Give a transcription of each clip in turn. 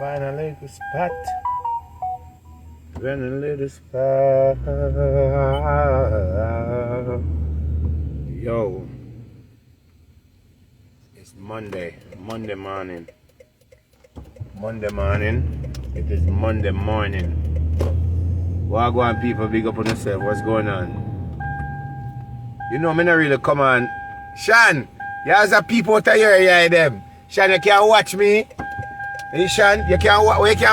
Find a little spot. Find a little spot. Yo. It's Monday. Monday morning. Monday morning. It is Monday morning. Wagwan people, big up on yourself. What's going on? You know, me not really come on. Shan, you has a people out here, yeah, them. Shan, you can't watch me. Hey, Shan, you can't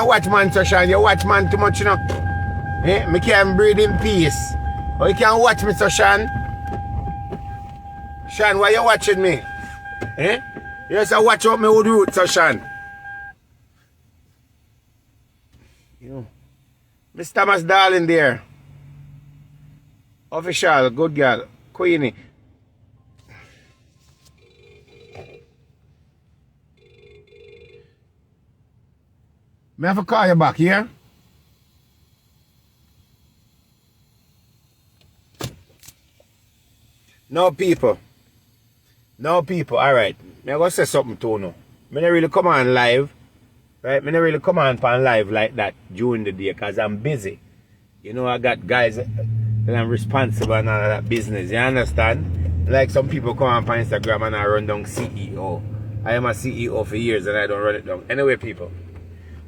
watch man, so Shan. You watch man too much, you know. Eh? Me can't breathe in peace. Or you can't watch me, so Shan. Shan, why you watching me? Eh? You just watch out me old roots, so Shan. You know. Miss Thomas Darling there. Official, good girl. Queenie. May I have to call you back, yeah? No people. No people. Alright. Me I go say something to you. Me not really come on live. Right? Me not really come on live like that during the day because I'm busy. You know, I got guys that I'm responsible and all of that business. You understand? Like some people come on Instagram and I run down CEO. I am a CEO for years and I don't run it down. Anyway, people.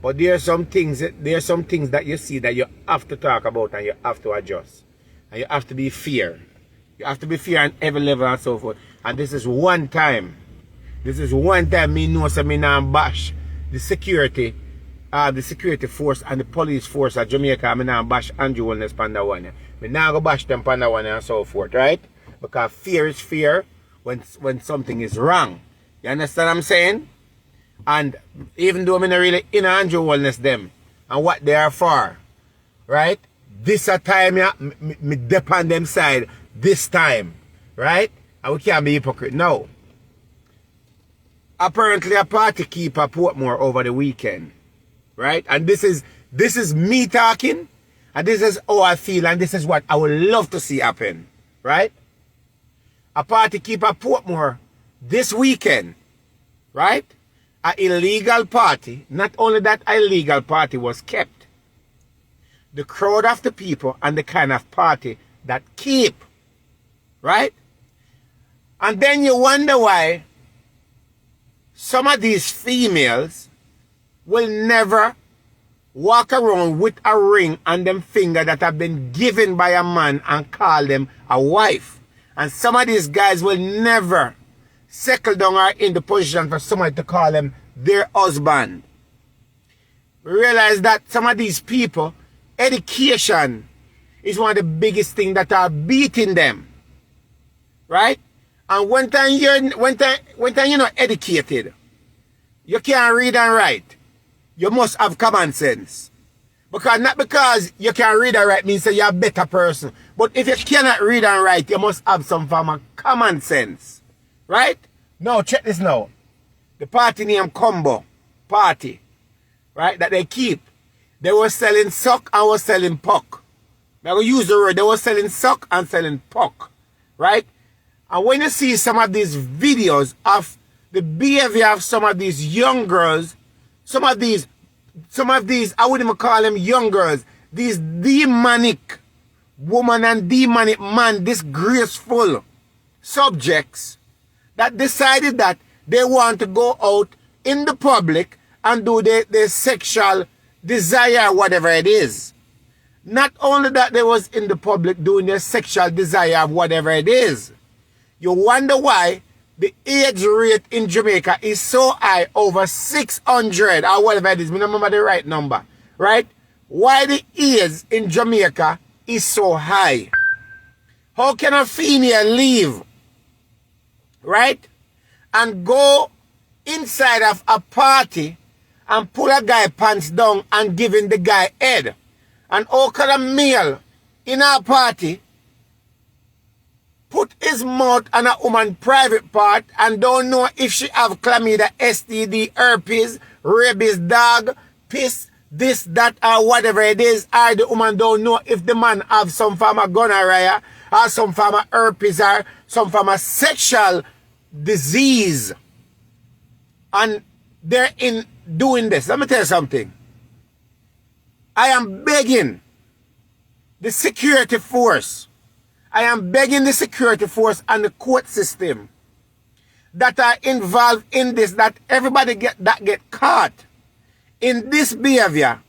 But there are some things that you see that you have to talk about and you have to adjust. And you have to be fair. You have to be fair on every level and so forth. And this is one time. This is one time me know so me now bash the security force and the police force at Jamaica. Me now bash Andrew Wellness Panda One. Me now go bash them Panda One and so forth, right? Because fear is fear when something is wrong. You understand what I'm saying? And even though I'm not really in Andrew Wellness them and what they are for, right? This a time yeah, me dep on them side this time, right? And we can't be hypocrite. No. Apparently a party keep at Portmore over the weekend, right? And this is me talking, and this is how I feel, and this is what I would love to see happen, right? A party keep at Portmore this weekend, right? An illegal party. Not only that illegal party was kept, the crowd of the people and the kind of party that keep, right? And then you wonder why some of these females will never walk around with a ring on them finger that have been given by a man and call them a wife. And some of these guys will never settle down or in the position for somebody to call them their husband. Realize that some of these people, education is one of the biggest things that are beating them. Right? And when you're not educated, you can't read and write. You must have common sense. Not because you can read and write means that you're a better person. But if you cannot read and write, you must have some form of common sense. Right? Now, check this now. The party named Combo Party, right, that they keep. They were selling sock and were selling puck. They will use the word. They were selling sock and selling puck, right? And when you see some of these videos of the behavior of some of these young girls, some of these, I wouldn't even call them young girls, these demonic woman and demonic man, disgraceful subjects that decided that they want to go out in the public and do their sexual desire, whatever it is. Not only that they was in the public doing their sexual desire of whatever it is. You wonder why the AIDS rate in Jamaica is so high, over 600 or whatever it is. I don't remember the right number, right? Why the AIDS in Jamaica is so high. How can a female leave, right, and go inside of a party and pull a guy pants down and giving the guy head? And how can a male in a party put his mouth on a woman's private part and don't know if she have chlamydia, STD, herpes, rabies, dog, piss, this, that, or whatever it is, or the woman don't know if the man have some form of gonorrhea or some form of herpes or some form of sexual disease. And they're in doing this. Let me tell you something. I am begging the security force. I am begging the security force and the court system that are involved in this, that everybody get caught in this behavior.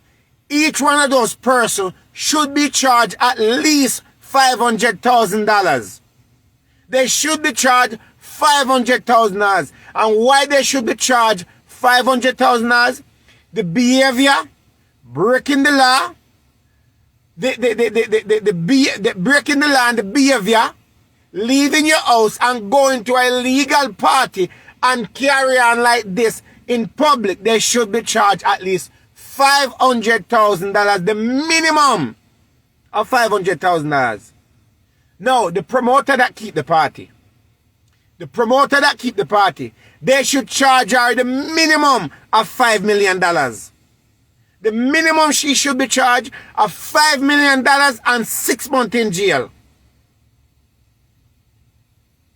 Each one of those persons should be charged at least $500,000. They should be charged $500,000. And why they should be charged $500,000? The behavior, breaking the law, the breaking the law and the behavior, leaving your house and going to a legal party and carry on like this in public. They should be charged at least $500,000, the minimum of $500,000. No, the promoter that keep the party, they should charge her the minimum of $5 million. The minimum she should be charged of $5 million and 6 months in jail.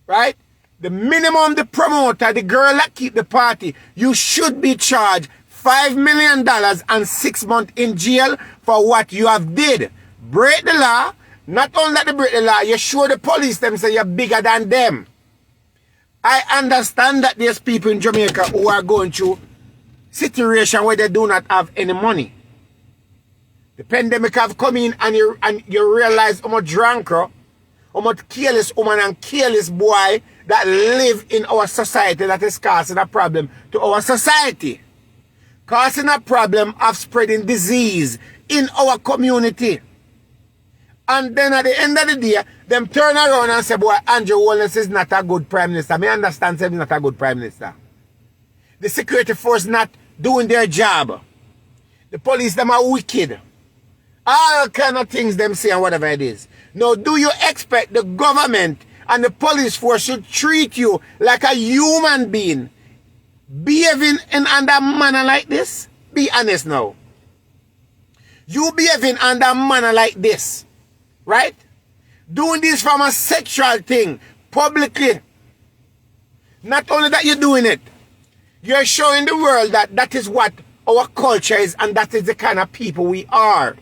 Right? The minimum, the promoter, the girl that keep the party, you should be charged $5 million and 6 months in jail for what you have did. Break the law. Not only that they break the law, you show the police them say you're bigger than them. I understand that there's people in Jamaica who are going through situation where they do not have any money. The pandemic have come in and you realize how much drunker, how much careless woman and careless boy that live in our society that is causing a problem to our society. Causing a problem of spreading disease in our community. And then at the end of the day, them turn around and say, boy, Andrew Holness is not a good prime minister. I understand he's not a good prime minister. The security force not doing their job. The police, them are wicked. All kind of things them say and whatever it is. Now, do you expect the government and the police force should treat you like a human being, behaving in under manner like this? Be honest now. You behaving under manner like this, right? Doing this from a sexual thing, publicly. Not only that you're doing it, you're showing the world that that is what our culture is and that is the kind of people we are.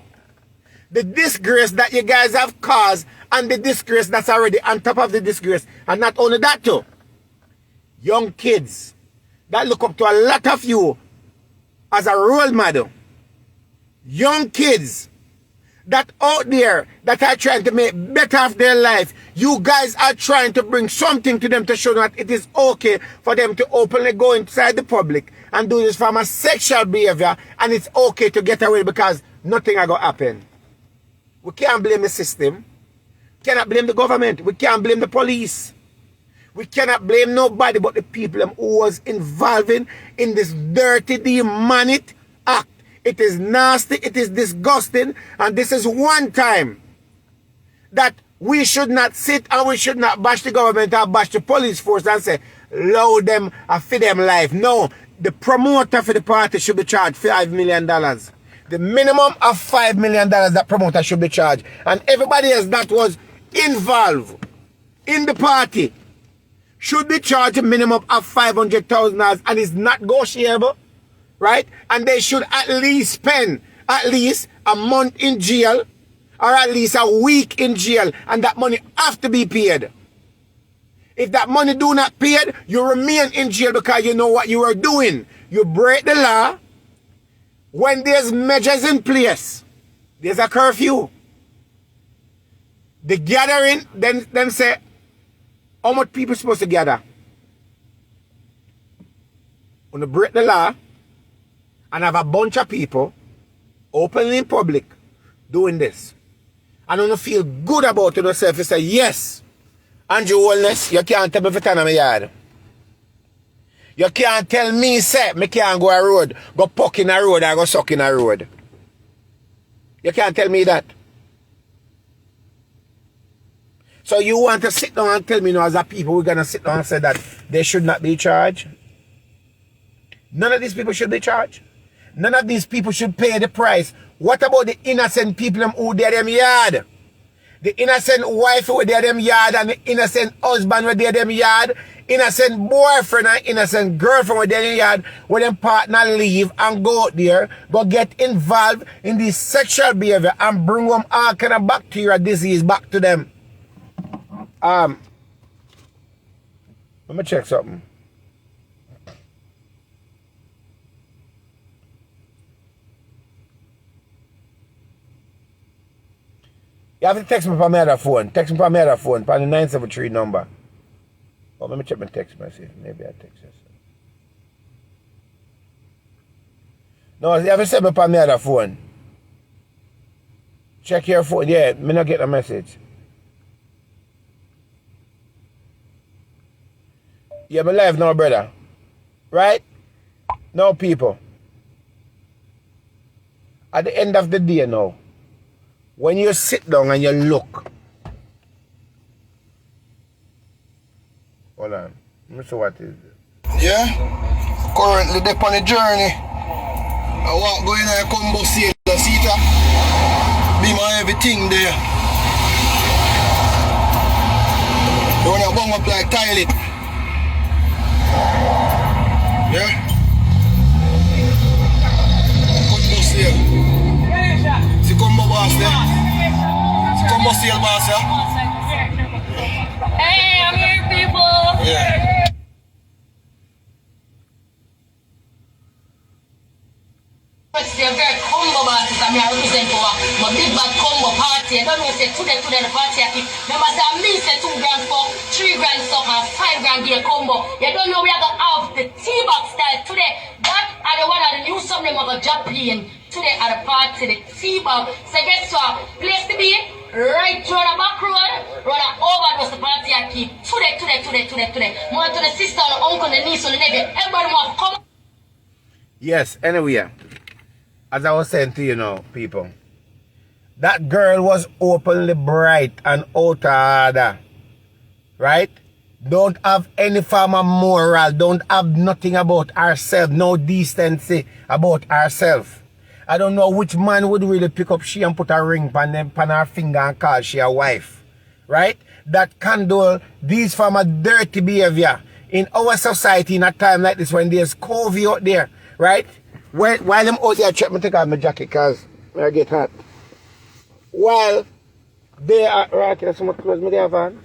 The disgrace that you guys have caused and the disgrace that's already on top of the disgrace. And not only that too, young kids that look up to a lot of you as a role model. Young kids that out there that are trying to make better of their life. You guys are trying to bring something to them to show that it is okay for them to openly go inside the public and do this from a sexual behavior, and it's okay to get away because nothing are going to happen. We can't blame the system. We cannot blame the government. We can't blame the police. We cannot blame nobody but the people who was involving in this dirty, demonic act. It is nasty, it is disgusting, and this is one time that we should not sit and we should not bash the government or bash the police force and say, allow them and feed them life. No, the promoter for the party should be charged $5 million. The minimum of $5 million that promoter should be charged. And everybody else that was involved in the party should be charged a minimum of $500,000 and is not negotiable. Right? And they should at least spend at least a month in jail or at least a week in jail, and that money have to be paid. If that money do not paid, you remain in jail because you know what you are doing. You break the law. When there's measures in place, there's a curfew. The gathering, then say, how much people supposed to gather? When you break the law, and have a bunch of people openly in public doing this. And you feel good about yourself. You say, yes, Andrew Holness, you can't tell me if it's in my yard. You can't tell me, say, me can't go a road, go poke in a road or go suck in a road. You can't tell me that. So you want to sit down and tell me now as a people we're going to sit down and say that they should not be charged? None of these people should be charged. None of these people should pay the price. What about the innocent people who did them yard? The innocent wife who there them yard and the innocent husband who there them yard. Innocent boyfriend and innocent girlfriend who there them yard. When them partner leave and go out there, go get involved in this sexual behavior and bring them all kind of bacteria disease back to them. Let me check something. You have to text me from my other phone. Text me from my other phone, from the 973 number. Oh, let me check my text message. Maybe I text you. No, you have to send me from my other phone. Check your phone. Yeah, me not get a message. Yeah, me live now, brother. Right? Now, people. At the end of the day now, when you sit down and you look. Hold on. Let me see what is it. Yeah? Currently they're on a journey. I walk going on a combo sale. See that? Be my everything there. You want to bung up like toilet. Yeah? Combo sale. See combo boss there? See combo sale boss there? Hey, I'm here, people. Yeah. They're very combo bosses. I'm here represent for my big bad combo party. I don't know if today the party I keep. Remember that me say 2 grand for 3 grand stock and 5 grand gear combo. You don't know we are gonna have the T-box style today. That are the one of the new song them of a job playing today at the party, the T-box. So guess what? Place to be right round the back road, run over was the party I keep. Today. More to the sister, the uncle, the niece, and the nephew. Everybody want to come. Yes, anyway. As I was saying to you now, people, that girl was openly bright and out of order, right? Don't have any form of moral, don't have nothing about herself, no decency about herself. I don't know which man would really pick up she and put a ring on her finger and call she a wife, right? That condole these form of dirty behavior in our society in a time like this when there's COVID out there, right? While I'm out there, check me take off my jacket because I get hot. While they are, right, can someone close me there, van?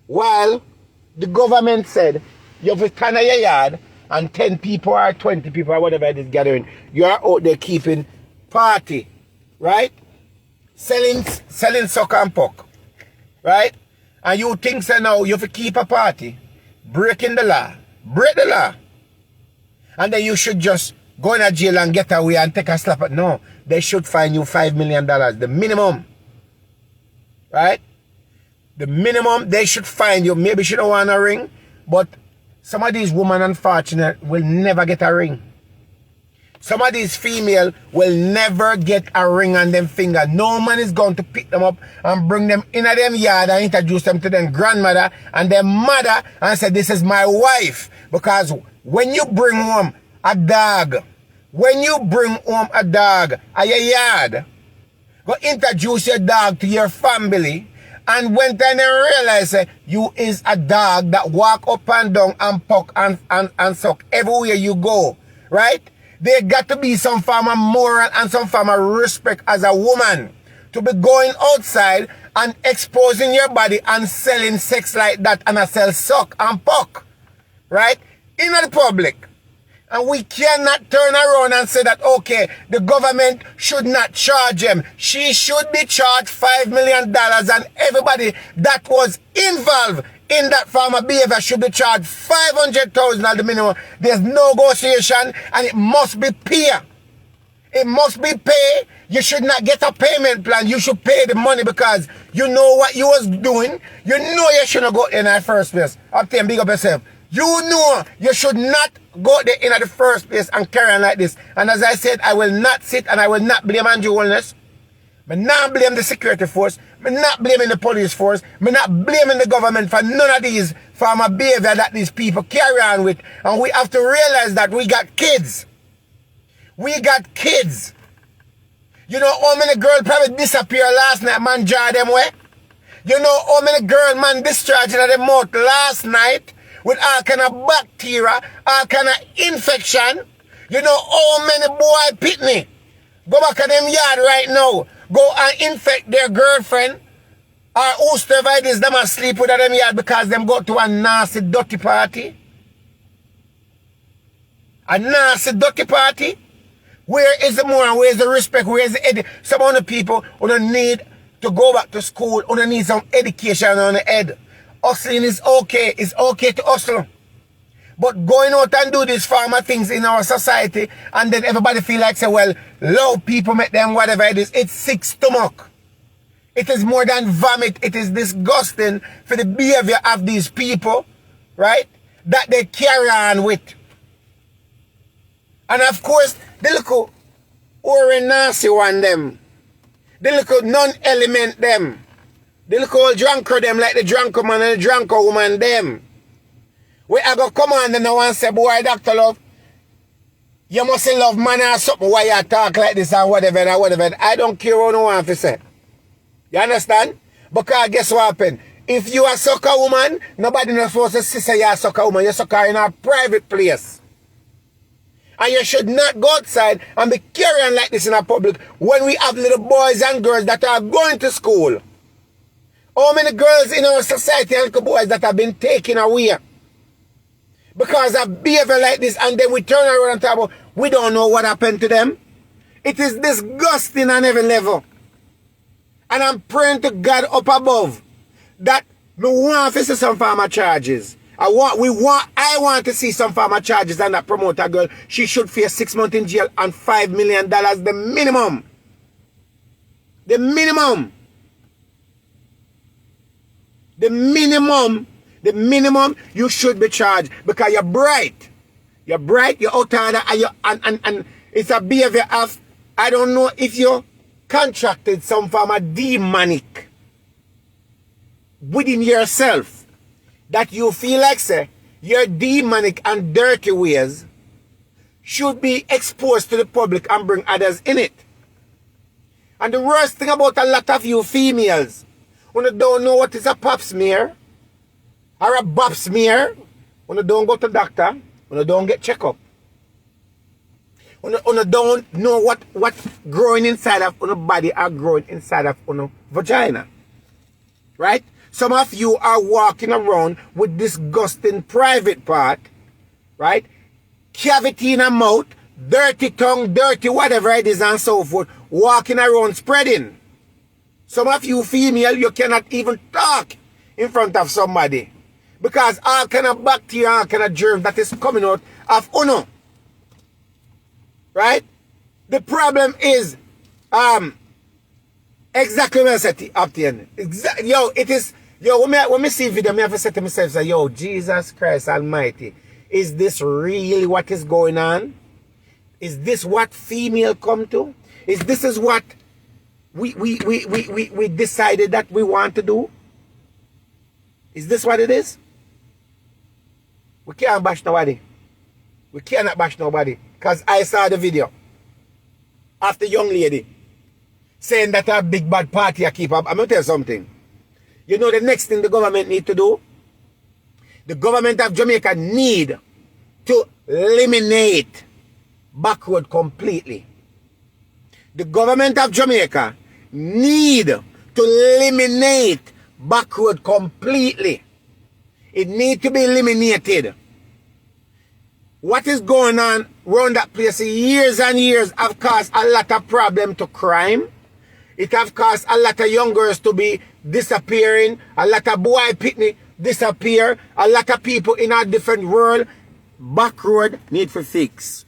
While the government said, you have to stand at your yard and 10 people or 20 people or whatever it is gathering, you are out there keeping party, right? Selling sucker and puck, right? And you think so now you have to keep a party, breaking the law, break the law, and then you should just go in a jail and get away and take a slap at. No, they should fine you $5 million, the minimum. Right? The minimum they should fine you. Maybe she don't want a ring, but some of these women, unfortunate, will never get a ring. Some of these female will never get a ring on them finger. No man is going to pick them up and bring them in at them yard and introduce them to their grandmother and their mother and say, this is my wife. Because when you bring home a dog, when you bring home a dog at your yard, go introduce your dog to your family, and when they realize you is a dog that walk up and down and puck and suck everywhere you go, right? There got to be some form of moral and some form of respect as a woman to be going outside and exposing your body and selling sex like that and a sell suck and puck, right? In the public. And we cannot turn around and say that, okay, the government should not charge him. She should be charged $5 million and everybody that was involved in that form of behavior should be charged $500,000 at the minimum. There's no negotiation and it must be pay. It must be pay. You should not get a payment plan. You should pay the money because you know what you was doing. You know you shouldn't go in the first place. Up there and big up yourself. You know you should not go there in the first place and carry on like this. And as I said, I will not sit and I will not blame Andrew Holness. I not blame the security force. I not blaming the police force. I not blaming the government for none of these form of behavior that these people carry on with. And we have to realize that we got kids. We got kids. You know how many girls probably disappear last night, man, jar them way? You know how many girls, man, discharging at the mouth last night with all kind of bacteria, all kind of infection? You know how many boy pitney go back at them yard right now, go and infect their girlfriend or whosoever it is them and sleep with them yard because them go to a nasty, dirty party? A nasty, dirty party? Where is the moral? Where is the respect? Where is the ed? Some of the people who don't need to go back to school, who don't need some education on the head. Hustling is okay. It's okay to hustle. But going out and do these farmer things in our society and then everybody feel like say, well, low people make them whatever it is. It's sick stomach. It is more than vomit. It is disgusting for the behavior of these people, right? That they carry on with. And of course, the little Ori Nasi one them. The little non-element them. The little drunker them like the drunker man and the drunker woman them. We are going to come on now and say, boy, Dr. Love, you must love man or something why you talk like this and whatever and whatever. I don't care what no one to say. You understand? Because guess what happened? If you are a soccer woman, nobody knows supposed to say you're a soccer woman. You're soccer in a private place. And you should not go outside and be carrying like this in a public when we have little boys and girls that are going to school. How many girls in our society and little boys that have been taken away because of behavior like this, and then we turn around and talk about we don't know what happened to them? It is disgusting on every level. And I'm praying to God up above that we want to see some farmer charges. I want to see some farmer charges and that promoter girl. She should face 6 months in jail and $5 million, the minimum. The minimum. The minimum. The minimum you should be charged because you're bright. You're bright, you're out there, and it's a behavior of, I don't know if you contracted some form of demonic within yourself that you feel like, say, your demonic and dirty ways should be exposed to the public and bring others in it. And the worst thing about a lot of you females, when you don't know what is a pap smear or a bop smear, when you don't go to the doctor, when you don't get checked up, when you don't know what growing inside of your body are growing inside of your vagina. Right? Some of you are walking around with disgusting private part, right? Cavity in a mouth, dirty tongue, dirty whatever it is and so forth, walking around spreading. Some of you female, you cannot even talk in front of somebody because all kind of bacteria, all kind of germs that is coming out of uno. Right? The problem is exactly what I said up the end. Yo, it is. Yo, when me see video, I have to say to myself, say, yo, Jesus Christ Almighty, is this really what is going on? Is this what female come to? Is this is what we decided that we want to do? Is this what it is? We can't bash nobody. We cannot bash nobody. Because I saw the video of the young lady saying that a big bad party I keep up. I'm going to tell you something. You know the next thing the government need to do? The government of Jamaica need to eliminate backroad completely. The government of Jamaica need to eliminate backroad completely. It need to be eliminated. What is going on around that place years and years have caused a lot of problem to crime. It have caused a lot of young girls to be disappearing. A lot of boy pitney disappear. A lot of people in a different world. Back road need for fix.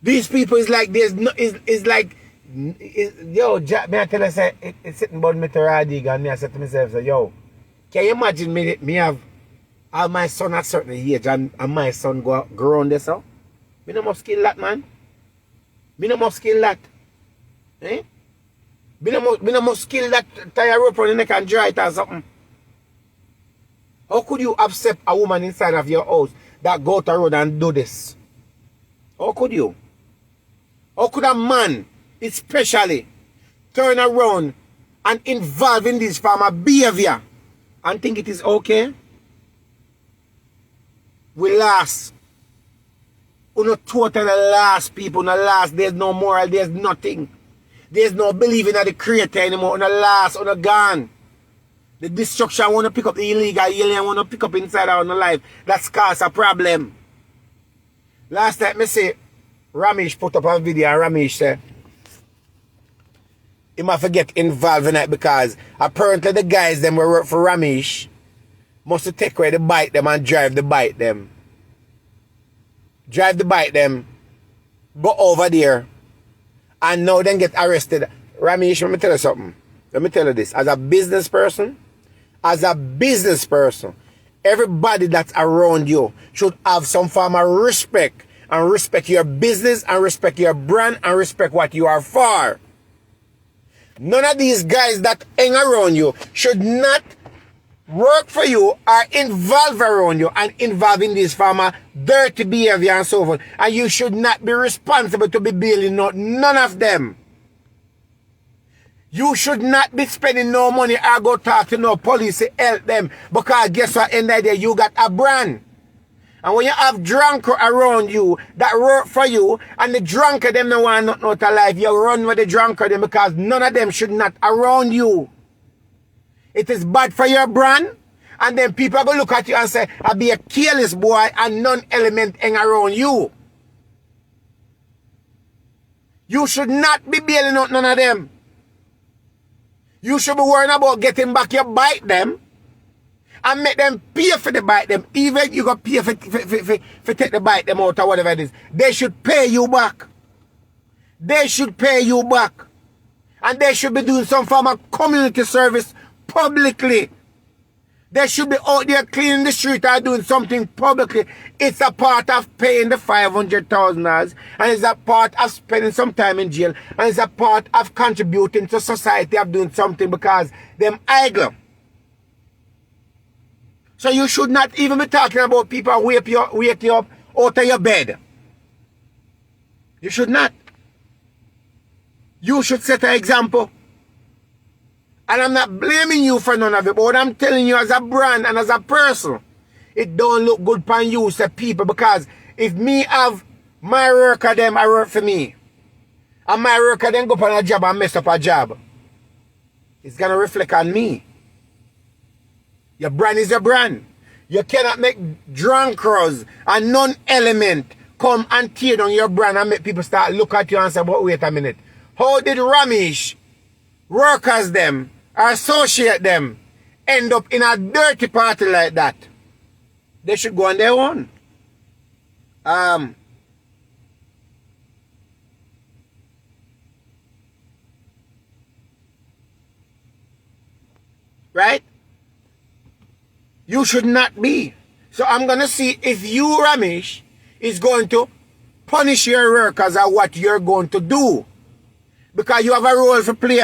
These people is like there's no is like yo, Jack, me I tell you say it's sitting about me to Radiga and me I said to myself, say, yo, can you imagine me have all my son at certain age and my son grow on this so? Me no must skill that, man. Me no must skill that. Eh? Me no must skill that tie a rope on the neck and dry it or something. How could you accept a woman inside of your house that go to road and do this? How could you? How could a man, especially, turn around and involve in this farmer behavior and think it is okay? We lost. Uno totally lost, people. Uno lost. There's no moral. There's nothing. There's no believing in the creator anymore. Uno lost. Uno gone. The destruction want to pick up the illegal alien want to pick up inside our life. That's cause a problem. Last time I say, Ramesh put up a video and Ramesh said, he might forget involved in it because apparently the guys them who work for Ramesh must take away the bike them and drive the bike them. Drive the bike them, go over there, and now then get arrested. Ramesh, let me tell you something. Let me tell you this. As a business person, everybody that's around you should have some form of respect. And respect your business, and respect your brand, and respect what you are for. None of these guys that hang around you should not work for you or involve around you and involve in this form of dirty behavior and so forth. And you should not be responsible to be bailing out none of them. You should not be spending no money or go talk to no police to help them, because guess what, in the day you got a brand. And when you have drunker around you that work for you, and the drunker them don't want nothing out of life, you run with the drunker them, because none of them should not around you. It is bad for your brand, and then people are going to look at you and say, I be a careless boy and non-element hang around you. You should not be bailing out none of them. You should be worrying about getting back your bike them and make them pay for the bike them. Even you got pay for take the bike them out or whatever it is. They should pay you back. They should pay you back. And they should be doing some form of community service publicly. They should be out there cleaning the street or doing something publicly. It's a part of paying the $500,000, and it's a part of spending some time in jail, and it's a part of contributing to society of doing something because them idle. So you should not even be talking about people wake you up out of your bed. You should not. You should set an example. And I'm not blaming you for none of it, but what I'm telling you as a brand and as a person, it don't look good upon you, say people, because if me have my worker them, I work for me. And my worker then go up on a job and mess up a job, it's going to reflect on me. Your brand is your brand. You cannot make drunkards and non-element come and tear down your brand and make people start look at you and say, but wait a minute. How did Ramesh, workers them, or associate them, end up in a dirty party like that? They should go on their own. Right? You should not be. So I'm going to see if you, Ramesh, is going to punish your workers or what you're going to do. Because you have a role to play.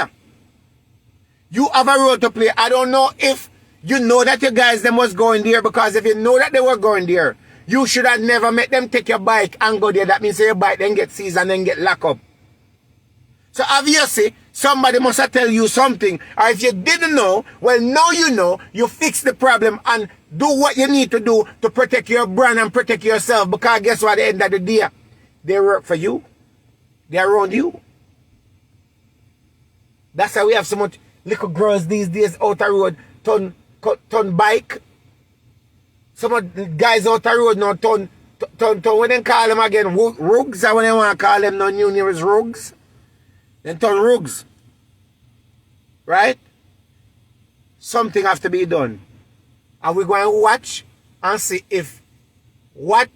You have a role to play. I don't know if you know that your guys them was going there, because if you know that they were going there, you should have never made them take your bike and go there. That means your bike then get seized and then get locked up. So obviously, somebody must have tell you something. Or if you didn't know, well, now you know, you fix the problem and do what you need to do to protect your brand and protect yourself. Because guess what, at the end of the day, they work for you. They're around you. That's how we have so much little girls these days out the road turn bike. Some of the guys out the road now turn when they call them again, rugs. Or when they want to call them now new name is rugs. Then turn rugs. Right? Something has to be done. And we're going to watch and see if what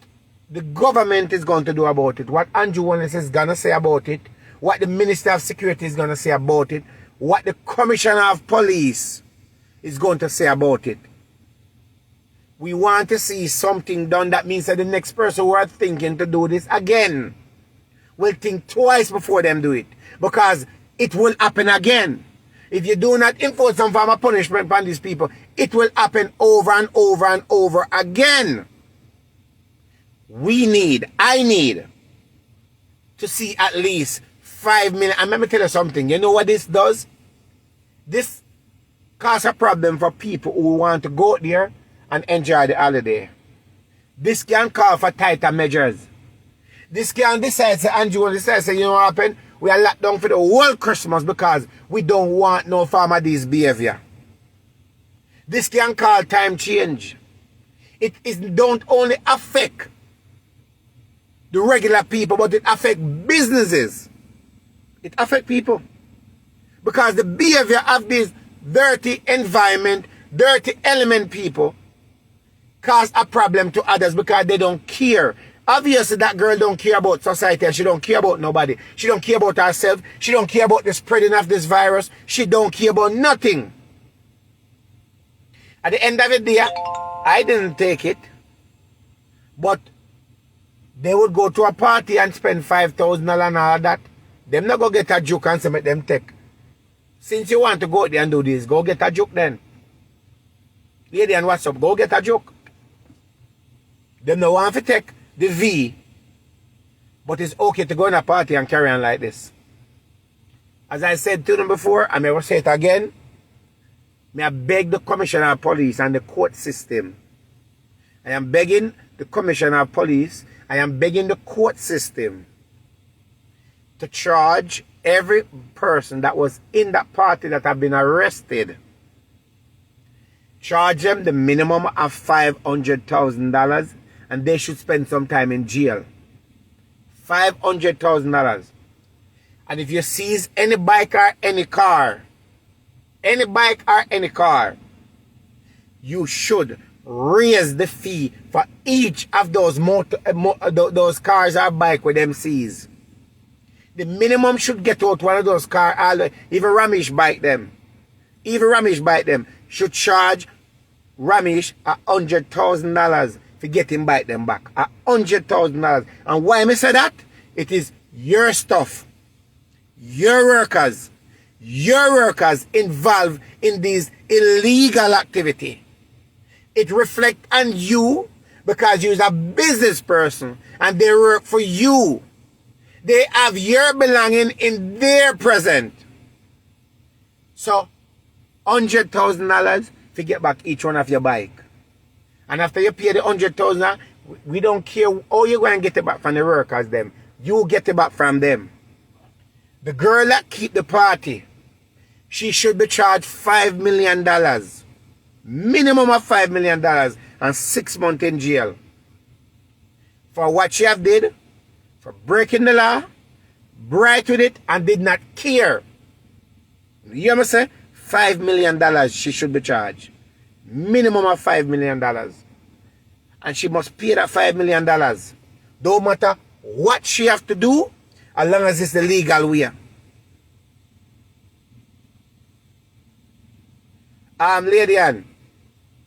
the government is going to do about it, what Andrew Holness is going to say about it, what the Minister of Security is going to say about it, what the Commissioner of Police is going to say about it. We want to see something done. That means that the next person who are thinking to do this again will think twice before them do it. Because it will happen again. If you do not impose some form of punishment on these people, it will happen over and over and over again. I need to see at least 5 million. And let me tell you something. You know what this does? This causes a problem for people who want to go there and enjoy the holiday. This can call for tighter measures. This can decide, Andrew decides, you know what happened? We are locked down for the whole Christmas because we don't want no farmer this behavior. This can call time change. It don't only affect the regular people, but it affects businesses. It affects people. Because the behavior of these dirty environment, dirty element people cause a problem to others because they don't care. Obviously, that girl don't care about society and she don't care about nobody. She don't care about herself. She don't care about the spreading of this virus. She don't care about nothing. At the end of the day, I didn't take it. But they would go to a party and spend $5,000 and all that. Them not go get a joke and say make them take. Since you want to go out there and do this, go get a joke then. Lady and what's up, go get a joke. Them no want to take the V. But it's okay to go in a party and carry on like this. As I said to them before, I may will say it again. May I beg the Commissioner of Police and the court system. I am begging the Commissioner of Police. I am begging the court system to charge every person that was in that party that have been arrested. Charge them the minimum of $500,000 and they should spend some time in jail. $500,000. And if you seize any bike or any car, you should raise the fee for each of those those cars or bike with them seize. The minimum should get out one of those cars, even Ramesh bike them. Even Ramesh bike them should charge Ramesh $100,000 to get him bike them back. $100,000. And why I say that? It is your stuff. Your workers involved in these illegal activity. It reflects on you because you're a business person and they work for you. They have your belonging in their present. So, $100,000 to get back each one of your bike. And after you pay the $100,000, we don't care how you're going to get it back from the workers them. You get it back from them. The girl that keep the party, she should be charged $5 million. Minimum of $5 million and 6 months in jail. For what she have did, for breaking the law, bright with it, and did not care. You hear me say? $5 million she should be charged. Minimum of $5 million. And she must pay that $5 million. Don't matter what she have to do, as long as it's the legal way. Lady Ann,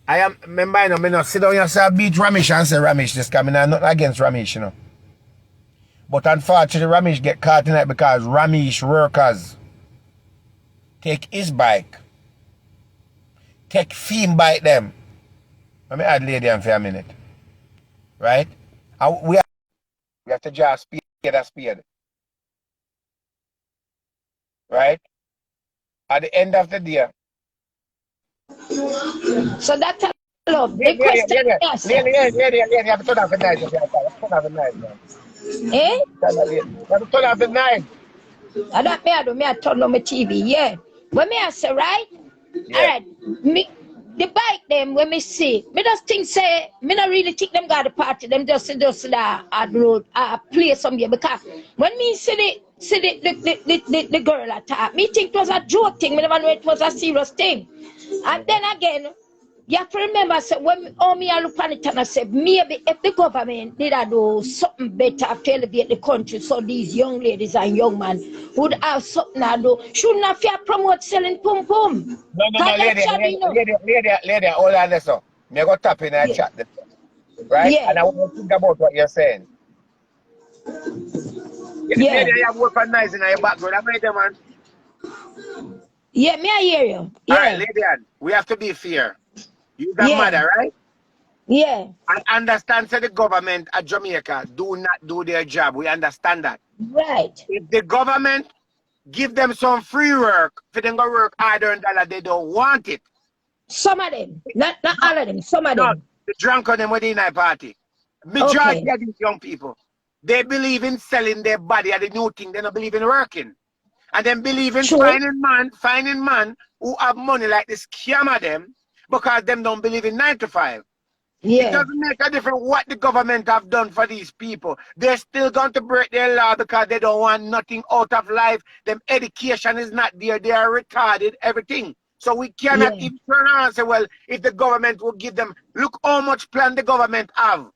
I am, remember, you know, me not sit down here and say beat Ramesh and say Ramesh this, because I'm not against Ramesh, you know. But unfortunately, Ramesh get caught in it because Ramesh workers take his bike, take Fim bike them. Let me add Lady Ann for a minute. Right? And we have to just spade a spade. Right? At the end of the day. So that's a love. The question is, Lady, have to turn off the night. Turn off the night. eh? Have to turn off the night. I don't me I turn on my TV, yeah. When me I say, right? Yeah. All right. Me, the bike them, when me see, me just think say, me not really think them got the party, them just road, play somewhere. Because when me see the girl attack, me think it was a joke thing, me never know it was a serious thing. And then again, you have to remember, so when me I look on it and I said, maybe if the government did do something better to elevate the country, so these young ladies and young men would have something to do. Shouldn't have to promote selling pum pum. No, lady, hold on there, so. Me go tap in and chat there. Right? Yeah. And I want to think about what you're saying. Yeah. Lady, I have work on nice in your background. I made them, man. Yeah, me I hear you. Yeah. Alright, Lady Ann, we have to be fair. You're a mother, right? Yeah. And understand that the government at Jamaica do not do their job. We understand that. Right. If the government give them some free work, for them go work harder and dollar, they don't want it. Some of them. Not all of them. Some of No, them. the drunk on them within that party. Majority Okay. of these young people, they believe in selling their body at the new thing. They don't believe in working. And then believe in True. finding man who have money like this scammer them because them don't believe in 9 to 5. It Yeah. doesn't make a difference what the government have done for these people. They're still going to break their law because they don't want nothing out of life. Them education is not there. They are retarded, everything. So we cannot Yeah. even turn around and say, well, if the government will give them, look how much plan the government have.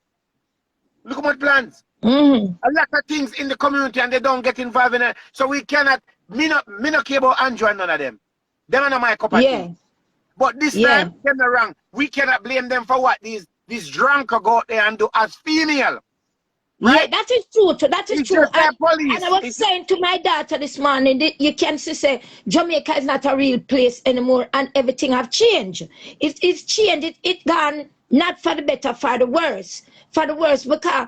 Look how much plans. Mm-hmm. A lot of things in the community and they don't get involved in it. So we cannot, me no care about Andrew and none of them. Them are not my cup of Yeah. tea. But this Yeah. time, them are wrong. We cannot blame them for what these drunk go out there and do as female. Yeah, Right? that is true. That is It's true. just their police. And I was It's- saying to my daughter this morning that you can say Jamaica is not a real place anymore, and everything have changed. It's changed. It gone not for the better, for the worse. For the worse, because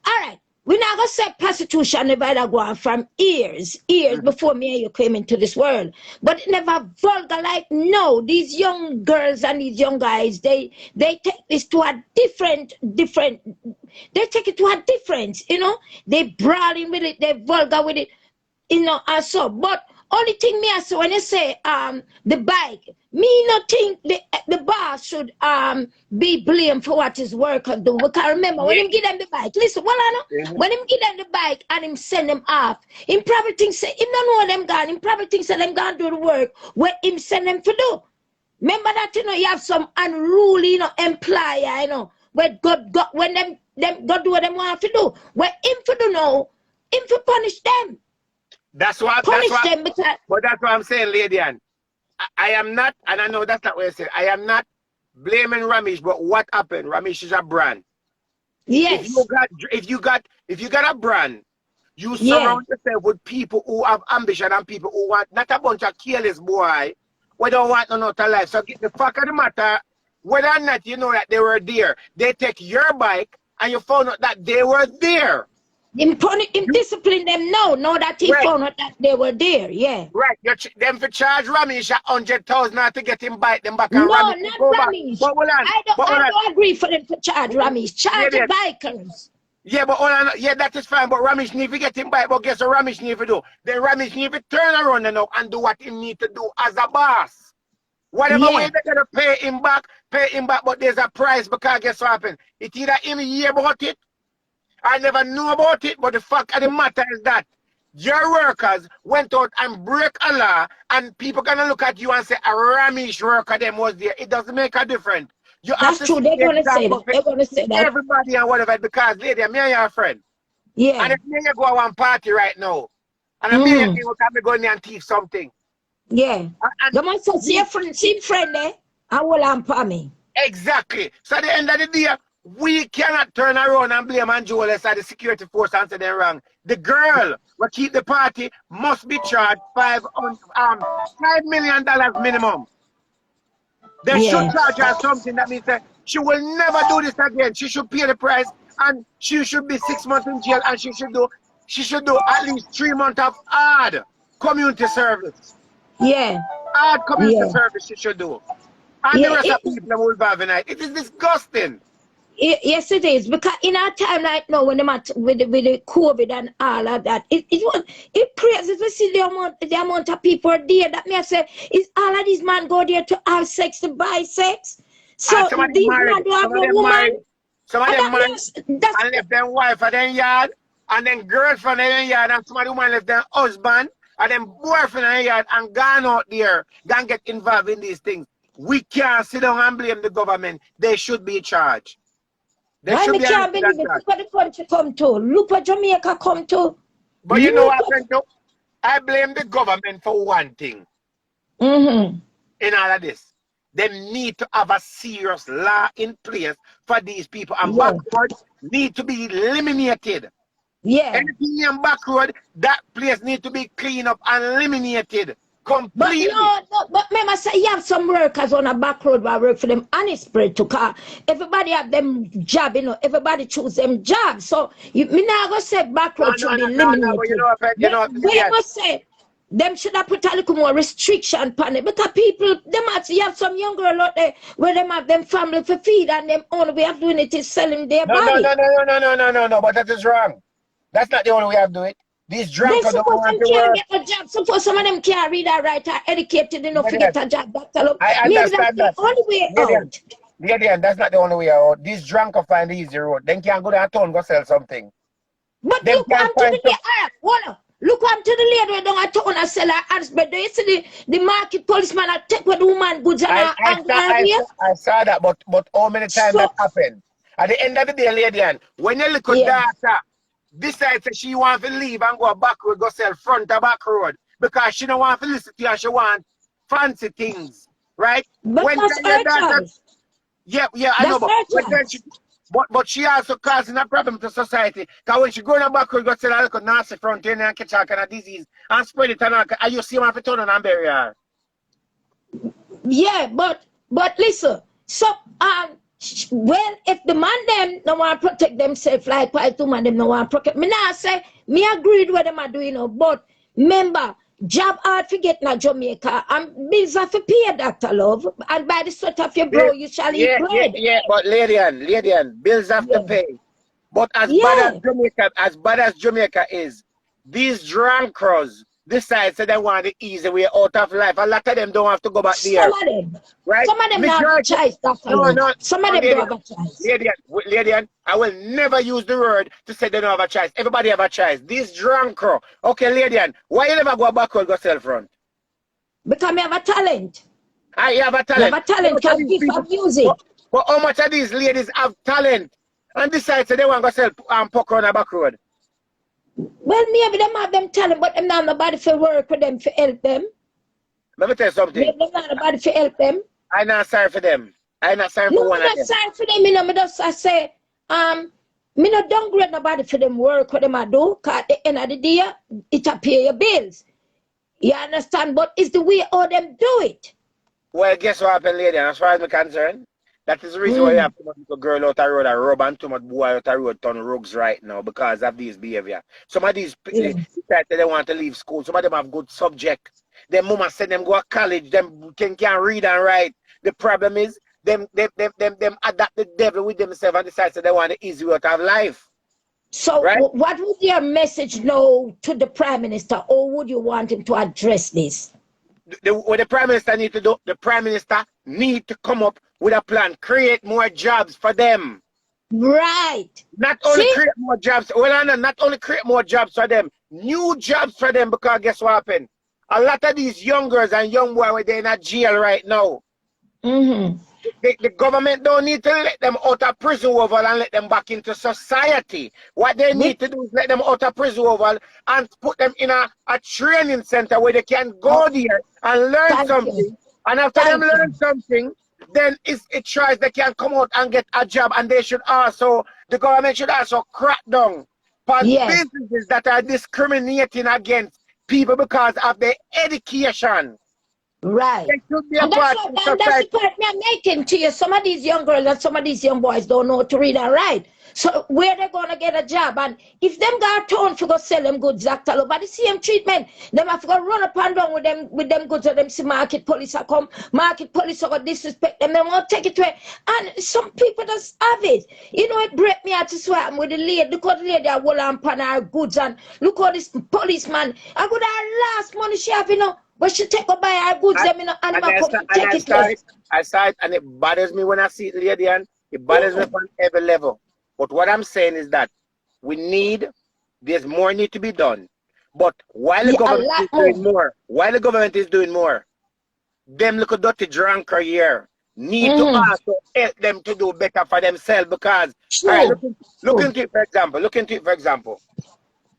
all right, we're not gonna say prostitution never go on from years before me and you came into this world, but it never vulgar like no. These young girls and these young guys, they take this to a different. They take it to a difference, you know. They brawling with it, they vulgar with it, you know. And so, but only thing me I say when you say the bike, me not think the boss should be blamed for what his worker do. Because remember when him give them the bike, listen, well I know when him give them the bike and him send them off, him probably think say him don't know them gone, him probably think say them gone do the work where him send them to do. Remember that you know you have some unruly employer, you know, where God when them go do what them want to do. Where him for do know, him for punish them. That's what. Punish them because But that's what I'm saying, Lady Ann. I am not, and I know that's not what I said. I am not blaming Ramesh, but what happened? Ramesh is a brand. yes. If you got a brand, you surround yourself with people who have ambition and people who want not a bunch of careless boy. We don't want no other life. So get the fuck of the matter. Whether or not you know that they were there, they take your bike and you found out that they were there. Him discipline them now. Know that he Right. found out that they were there. Yeah. Right, them for charge Ramesh 100,000 to get him bite them back No, and not Ramesh go back. Ramesh. But hold on, I don't agree for them to charge Ramesh. Charge Yeah, the bikers. yeah, but hold on, yeah, that is fine. But Ramesh need to get him bite. But guess what Ramesh need to do? Then Ramesh need to turn around and do what he need to do as a boss. Whatever way they're gonna pay him back. But there's a price because guess what happened? It either him hear about it, I never knew about it. But the fact of the matter is that your workers went out and break a law, and people gonna look at you and say a Ramesh worker them was there. It doesn't make a difference. You have That's to true. see They're the gonna say example that. They're gonna say for that. everybody and whatever because lady, me and your friend. Yeah. And if me and you go to one party right now, and me and you can go in there and thief something. Yeah. And The man says, see friend there, I will amp me. exactly. So at the end of the day, we cannot turn around and blame Anjola as the security force and say they're wrong. The girl who keep the party must be charged $5 million minimum. They should charge her something that means that she will never do this again. She should pay the price and she should be 6 months in jail and she should do at least 3 months of hard community service. Yeah. Hard community service she should do. And the rest of the people will have a night. It is disgusting. Yes, it is. Because in our time right now, when with the COVID and all of that, it praises to see the amount of people are there. That me I say, is all of these men go there to have sex, to buy sex? So these men do have a woman. Some of them married and left their wife at their yard, and then girlfriend at their yard, and some of the women left their husband, and then boyfriend at their yard, and gone out there, gone get involved in these things. We can't sit down and blame the government. They should be charged. Why me can't believe it? Look what the country come to. Look what Jamaica come to. But you know what happened? I blame the government for one thing. In all of this. They need to have a serious law in place for these people. And backwards need to be eliminated. Yeah. Anything in backroad, that place need to be cleaned up and eliminated. Completely. But remember, say you have some workers on a back road where work for them honest spread to car. Everybody have them job, you know, everybody choose them jobs. So me not gonna say back road should be eliminated. But you know what, But you must say them should have put a little more restriction on it because people, them you have some young girl out there where them have them family for feed and them only way of doing it is selling their body. No, but that is wrong. That's not the only way of doing it. These drunkards don't want to work. Get a job. Suppose some of them can't read or write or educated enough to get a job. I understand that's the only way out. Yeah, that's not the only way out. These drunkards find the easy road. Then can't go down town and go sell something. But Them look what can't I'm to find the look what I'm to the lady where don't town and sell her ads. But do you see the market policeman that take with the woman goods and I saw that, but how many times that happened? At the end of the day, lady, when your little daughter decides that she wants to leave and go back road, go sell front or back road because she don't want to listen to you and she want fancy things, right? But when that's her choice. Yeah, I know, but she also causing a problem to society. Because when she go in the back road, go sell a little nasty front end and catch all kind of disease and spread it and you see them have to turn on and bury her. Yeah, but listen, so well, if the man them no want to protect themselves like white woman them no want to protect me now say me agreed with them are doing but remember job hard to get in Jamaica and bills have to pay Dr. Love and by the sweat of your brow you shall eat bread. Yeah, but lady Ann, bills have to pay. But as bad as Jamaica is, these drunkards decide so they want the easy way out of life. A lot of them don't have to go back there. Some of them. Right? Some of them don't have a choice, Dr. No. Some of them don't have a choice. Lady Ann, I will never use the word to say they don't have a choice. Everybody have a choice. These drunkards. Okay, Lady Ann, why you never go backward go sell front? Because I have a talent. You have a talent. You have a talent because people abuse it. But how much of these ladies have talent and decide so they want to sell poker on a back road? Well, maybe them have them talent, but them not nobody for work with them for help them. Let me tell you something. Maybe them not nobody for help them. I'm not sorry for them. I'm not sorry for one of them. I'm not sorry for them. I say, me not downgrade nobody for them work what them I do. Cause at the end of the day, it'll pay your bills. You understand? But it's the way all them do it. Well, guess what happened, lady? As far as I'm concerned, that is the reason why you have too much little girl out the road and rub and too much boy out the road turn rogues right now because of these behavior. Some of these they want to leave school. Some of them have good subject. Their mama send them go to college. Them can read and write. The problem is them adapt the devil with themselves and decide that they want the easy way out of life. So what would your message now to the Prime Minister, or would you want him to address this? What the Prime Minister need to do, the Prime Minister need to come up with a plan, create more jobs for them. Right. Not only create more jobs, not only create more jobs for them, new jobs for them, because guess what happened? A lot of these young girls and young boys, they're in a jail right now. The government don't need to let them out of prison over and let them back into society. What they need to do is let them out of prison over and put them in a training center where they can go there and learn something. And after them learn something, then it tries they can come out and get a job, and the government should also crack down on businesses that are discriminating against people because of their education. Right. And that's the point I'm making to you. Some of these young girls and some of these young boys don't know how to read and write. So where they gonna get a job? And if them got town for go sell them goods, Dr. Love, but the same treatment, them have to go run up and down with them goods, and them see market police are come, market police are gonna disrespect them, they won't take it away. And some people just have it. You know, it break me out to swear with the lady. Look how the lady are hold on pan her goods, and look how this policeman, I got her last money she have, but she take up by her goods, and I saw it, and it bothers me when I see it, lady, and it bothers me on every level. But what I'm saying is that there's more need to be done. But while the government is doing more, them little dirty drunker here need to also help them to do better for themselves, because look into it, for example.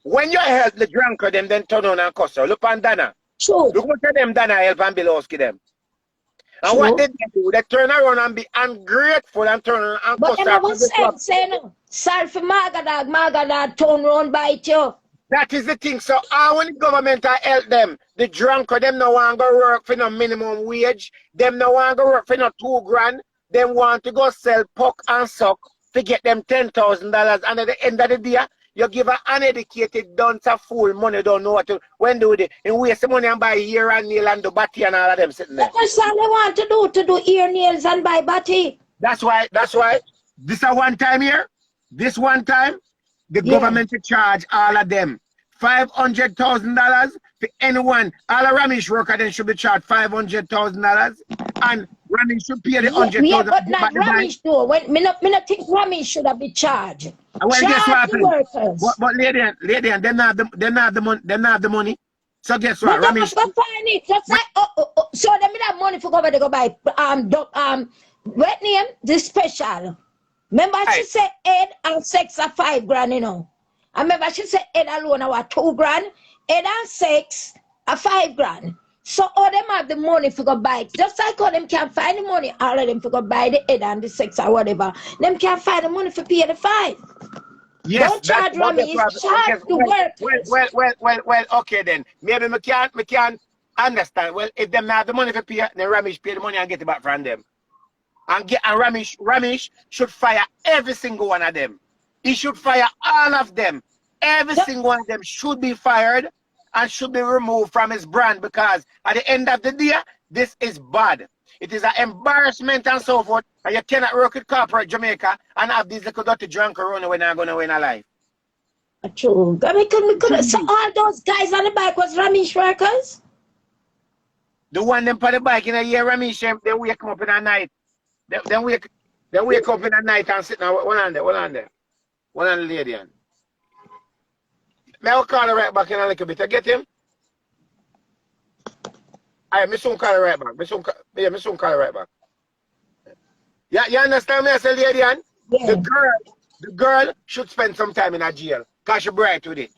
When you help the drunker, them then turn on and cuss her. Look on Dana. Look what them Dana help and Bilowski them. And what they do, they turn around and be ungrateful and turn around and cuss her. But say no. Sorry for Magadog turn around by it you. That is the thing. So when the government help them, the drunk them no want to go work for no minimum wage. Them no want to go work for no 2 grand. Them want to go sell puck and suck to get them $10,000. And at the end of the day, you give an uneducated dunce a fool money, don't know what to when do it. And waste the money and buy ear and nail and do batty and all of them sitting there. That's all they want to do ear nails and buy batty. That's why this a one time here. This one time, the government to charge all of them $500,000 for anyone. All the Ramesh workers then should be charged $500,000, and Ramesh should pay the $100,000. Yeah, but not Ramesh though. When me not think Ramesh should have been charged. Well, guess what Charge the happened? workers. But lady, they not have the money. So guess what? But they Ramesh. must go find it. Just like so they me have money for go to go buy what name? The special. Remember she said head and sex are 5 grand, you know. I remember she said head alone are 2 grand, head and sex are 5 grand. So all them have the money for go buy it. Just like all them can't find the money, all of them for go buy the head and the sex or whatever. Them can't find the money for pay the fine. Yes, don't charge Ramesh, charge the workers. Well, okay then. Maybe me can't understand. Well, if them not have the money for pay, then Ramesh pay the money and get it back from them. And Ramesh should fire every single one of them. He should fire all of them. Every single one of them should be fired and should be removed from his brand, because at the end of the day, this is bad. It is an embarrassment and so forth. And you cannot work with corporate Jamaica and have these little dirty drunk around when you're going to win a life. True. So all those guys on the bike was Ramesh workers? The one them on the bike in a year, Ramesh, they wake them up in the night. Then wake up in the night and sit now. One on there. One on the lady. May I call her right back in a little bit? I get him? Alright, me soon call her right back. Me soon call her right back. Yeah, you understand me? I say, lady, Yeah. the girl should spend some time in a jail because she bright with it.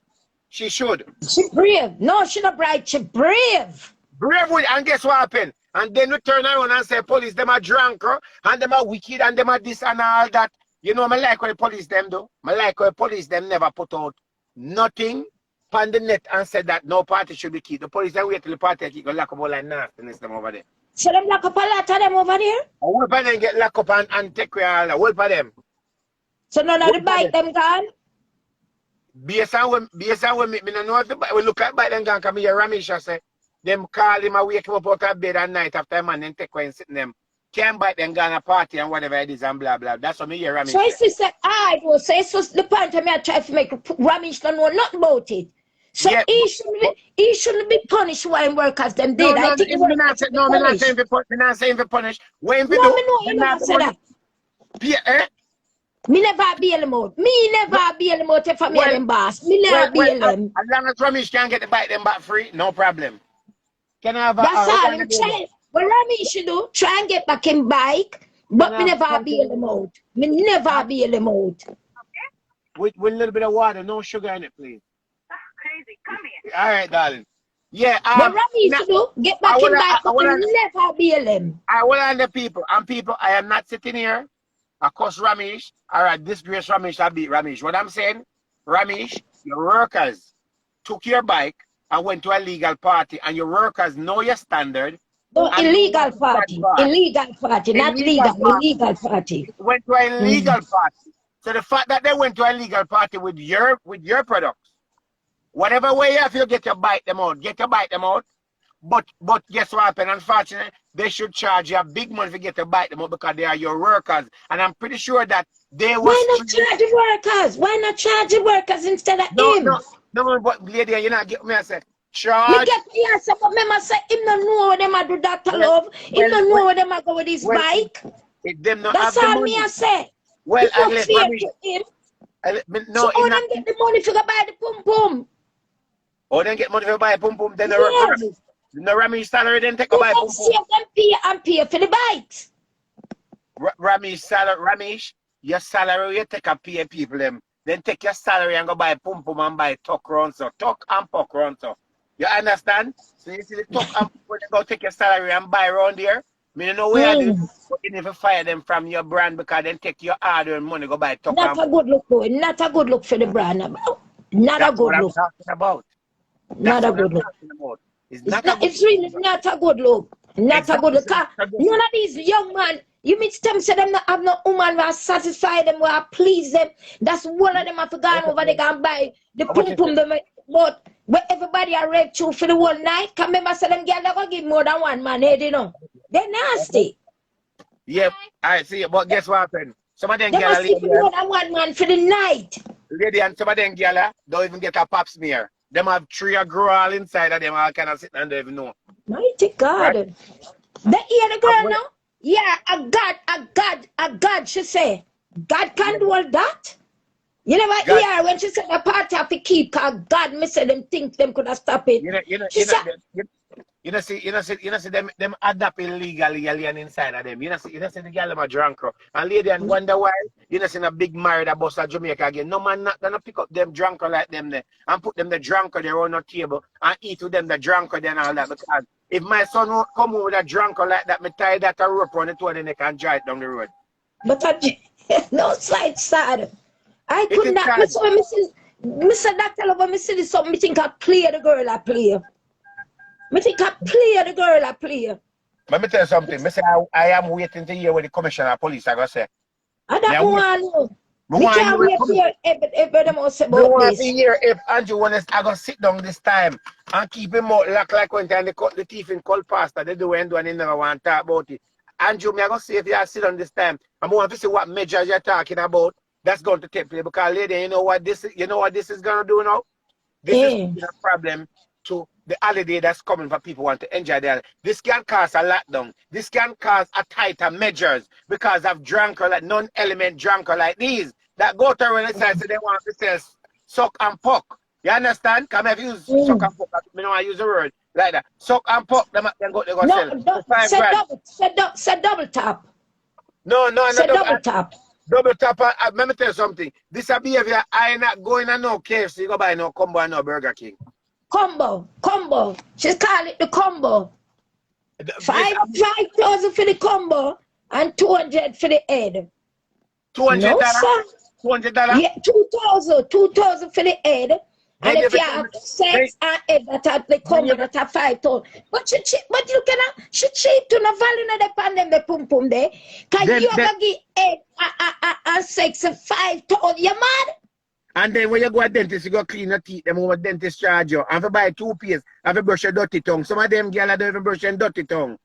She should. She brave. No, she not bright. She brave. Brave with it. And guess what happened? And then we turn around and say, police, them are drunk, and them are wicked, and them are this and all that. You know, I like what the police them do. I like what the police them never put out nothing on the net and said that no party should be killed. The police then wait till the party keep lock up all that nastiness them over there. So them lock up a lot of them over there? A whole of them get locked up and take care of all the whole of them. So none of the bike them gone? Based on when me don't know if the bike, we look at bike them gone, come here, Ramesh say, them call him and wake him up out of bed at night after a man then take away and sit in them. Can't bite them gone a party and whatever it is and blah blah. That's what me hear Ramesh. So it's said, I will say, so the point of me I try to make Ramesh don't know nothing about it. So Yeah, he shouldn't be punished while workers them did. I think me not saying for punish. When we no, do, me know, you never say that. Me never bail him out. Me never bail him out if I'm them boss. Me never bail him. As long as Ramesh can get the bike them back free, no problem. Can I have That's all I'm trying. What Ramesh should do, try and get back in bike, but me never bail him out. Me never bail him out. With a little bit of water, no sugar in it, please. That's crazy. Come here. All right, darling. Yeah. What Ramesh should do, get back in bike, but me never bail him. I will on the people. And people, I am not sitting here. Of course, Ramesh. All right, disgrace Ramesh, I beat Ramesh. What I'm saying, Ramesh, your workers took your bike and went to a legal party, and your workers know your standard. No, illegal party. Illegal party, not legal. Illegal party. Went to a legal party. So the fact that they went to a legal party with your products, whatever way you have, you get your bite them out. But guess what happened? Unfortunately, they should charge you a big money to get to bite them out because they are your workers. And I'm pretty sure that they will. Why not charge the workers? Why not charge the workers instead of him? No, but lady, you not get me. I said charge. You get me answer, but me say him don't know what them a do, Dr. Love. Him don't know what them a go with his bike. If them not That's have the all money. me I say. Well, it's not fair to him. No, so all them get the money to go buy the pum pum. Or then get money to buy a pum pum. Then the Ramesh salary then take a buy pum pum. Pay for the bikes. Ramesh salary, Ramesh, your salary you take a pay people them. Then take your salary and go buy pum pum and buy tuck round so. Tuck and puck round so. You understand? So you see the tuck and puck, go take your salary and buy around here. I don't know where you never fire them from your brand because then take your hard earned money go buy tuck. Not a good look though. Not a good look for the brand. Not a That's what good I'm look. talking about. Not That's a what I'm good look. talking about. It's It's not a not. good It's really look. not a good look. Not a good Exactly. look. So 'Cause that's none of these young man, you meet them say them not have no woman will satisfy them, will please them. That's one of them have to go over they can buy the How much pum is pum it? them. But where everybody are raped through for the one night, can remember say them girl they go give more than one man head, you know. They're nasty. Yep. I see. But guess what happened? Some of them They gyal must see for lady more than one man for the night. and some of them gyal don't even get a pap smear. Them have tree or grow all inside of them all kind of sitting and don't even know. Mighty Right? God. They hear the girl now? Yeah, a God, she say. God can do all that? You never God, hear when she said the party have to keep, cause God me say them think them could have stopped it. She said, see them adapt illegally alien inside of them. You know see the girl them a drunk. And lady and wonder why, you know see a big married a bus of Jamaica again. No man not gonna pick up them drunker like them there and put them the drunker there on the table and eat with them the drunker then all that. Because if my son won't come home with a drunker like that, me tie that a rope on the two and then they can drive down the road. but I no slight sad. I It could is not sad. miss what Mr. Doctor Love, me see this something, me think I play the girl I play. Me think I play the girl I play. Let me tell you something. Me say I am waiting to hear what the commissioner of police are gonna say. I don't Me want to know. me Me want can't you wait to hear every them all say me about want to this. hear if Andrew wanna I gonna sit down this time and keep him out like when time they cut the teeth in cold pasta. They do and they never want to talk about it. Andrew, me I gonna say if you sit down this time, I'm want to see what measures you're talking about. That's going to take place because lady, you know what this is gonna do now? This is Yeah. a problem to the holiday that's coming for people want to enjoy their. This can cause a lockdown. This can cause a tighter measures because of drunker like non-element drunker like these that go to Renaissance and they want to sell suck and puck. You understand? Come if you use suck and puck, I don't want to use the word like that. Suck and puck, they go No, sell for say $5,000. say double tap. No, Say double tap. double tap. Let me tell you something. This a behavior I not going to no KFC, you go buy no combo and no Burger King. Combo. She call it the combo. This- 5,000 for the combo and 200 for the head. $200? No, sir. $200? Yeah, 2,000 for the head. And Then if you you have sex and head that have the combo that have 5,000. But she cheap, but you cannot, she cheap to no value no depend them the pum pum there. Can Then- you ever give head and sex 5,000? You mad? And then when you go to dentist, you go clean your teeth, them over dentist charge you. And if you buy toothpaste, have to brush your dirty tongue. Some of them girls don't even brush their dirty tongue.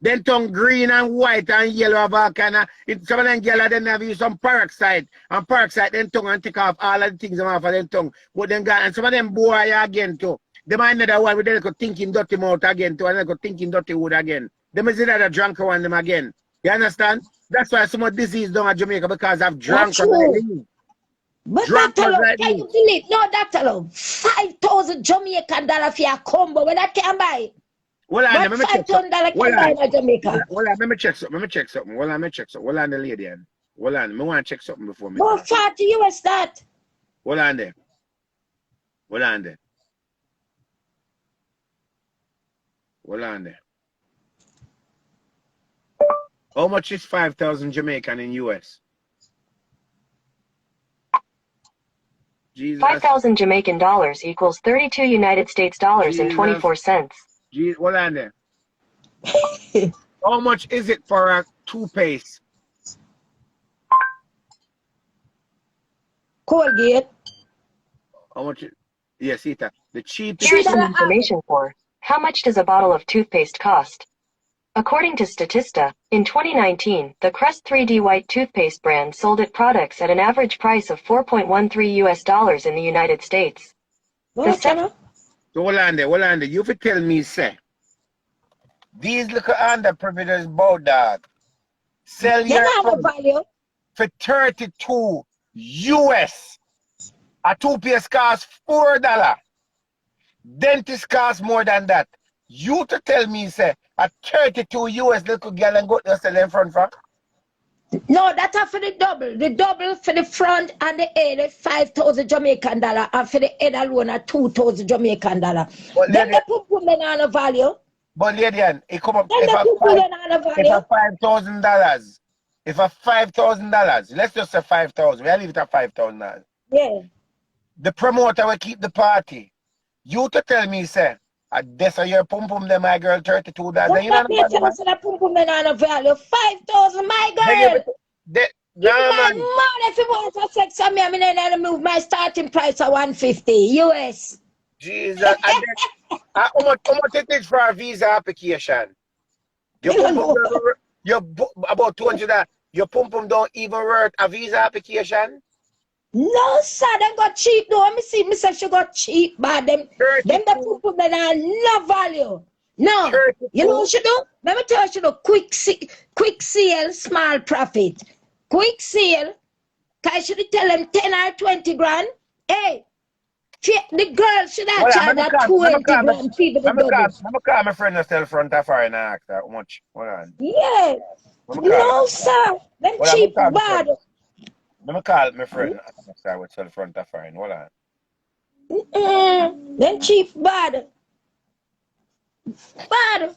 Then tongue green and white and yellow of all kind of. Some of them girls then have use some peroxide. And peroxide then tongue and take off all of the things off of their tongue. But then and some of them boy again too. They might another one with them go thinking dirty mouth again too, and they go thinking dirty wood again. Them is that a drunker one them again. You understand? That's why some of disease down at Jamaica because of drunker. But Drunk that alone, like can you believe? No, that alone. 5,000 Jamaican dollar for a combo. When that can buy. Well, But $5,000 can buy in Jamaica. Well, let me check something. Well, let me check something. Well, on the lady. Well, on. I want to check something before me. What 40 US that? Well, on there. Well, on there. Well, on there. How much is 5,000 Jamaican in US? Jesus. 5,000 Jamaican dollars equals 32 United States dollars and Jesus. 24 cents. Jesus. Well, on there. How much is it for a toothpaste? Colgate. How much? Yes, Ita. The cheapest. Here's some $3 information for how much does a bottle of toothpaste cost? According to Statista, in 2019, the Crest 3D White toothpaste brand sold its products at an average price of $4.13 US in the United States. What, Channel? So hold on there. You fi tell me, say, these little underprivileged bow dog sell They your don't have a product value. for 32 US. A toothpaste costs $4. Dentist costs more than that. You to tell me, say, a 32 US little girl and go to sell in front for? No, that's for the double. The double for the front and the head, 5,000 Jamaican dollar, and for the head alone, 2,000 Jamaican dollar. But Then lady, they put women on a value. but lady, it come up Then if they a put women on a value. $5,000. If a $5,000, let's just say 5,000. We'll leave it at $5,000. Yeah. the promoter will keep the party. You to tell me, say, this are your pum pum, them my girl, $32. Then you know What makes man. you that pum pum then on value? 5,000, my They give girl. it. They, Give nah, my man. money if you want to sex on me. I mean, I move my starting price at 150 US. Jesus. And then, how much it is for a visa application? Your You don't pum pum, know. about 200. Your pum pum don't even worth a visa application. No, sir, them got cheap though. Let me see, me say she got cheap, but them the 32. people that are no value. No, 32. you know what she do? Let me tell you, she do quick sale, small profit. Quick sale, cause she tell them 10 or 20 grand. Hey, the girl should have Well, charged that 20 grand people the double. I'm call my friend that's front of her and ask her how much. Hold on. Yeah, I'm no, sir, them Well, cheap I'm bad. call my friend. I would tell front of her. Hold on. Them cheap bad. Bad.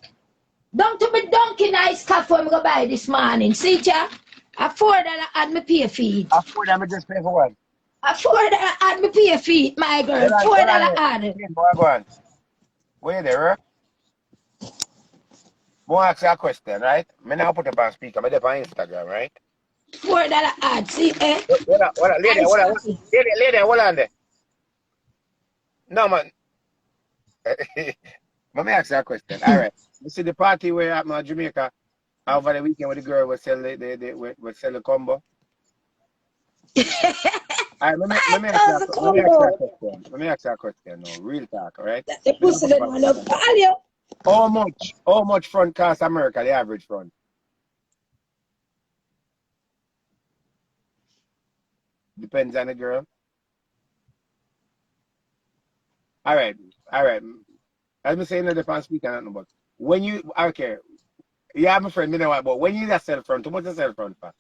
Don't to me donkey nice coffee I'm gonna buy this morning. See ya? $4 add me pay feet. Afford I'm just pay for what? $4 add me pay feet, my girl. $4 add. Go on. Where there? Go ask you a question, right? Me now put up on speaker. Me there on Instagram, right? $4 add. See, eh? Hold on, lady, Nice hold on. coffee. Lady, hold on there. No, man. Let me ask you a question. All right. You see the party where at my Jamaica over the weekend with the girl was sell the combo. All right, let me ask you a question. Let me ask you a question now. Real talk, all right? The pussy don't want no value. How much front cost America, the average front? Depends on the girl. All right. As me saying the past speaker, nothing but when you okay, you have a friend, me know what, but when you that sell front, how much the sell front for?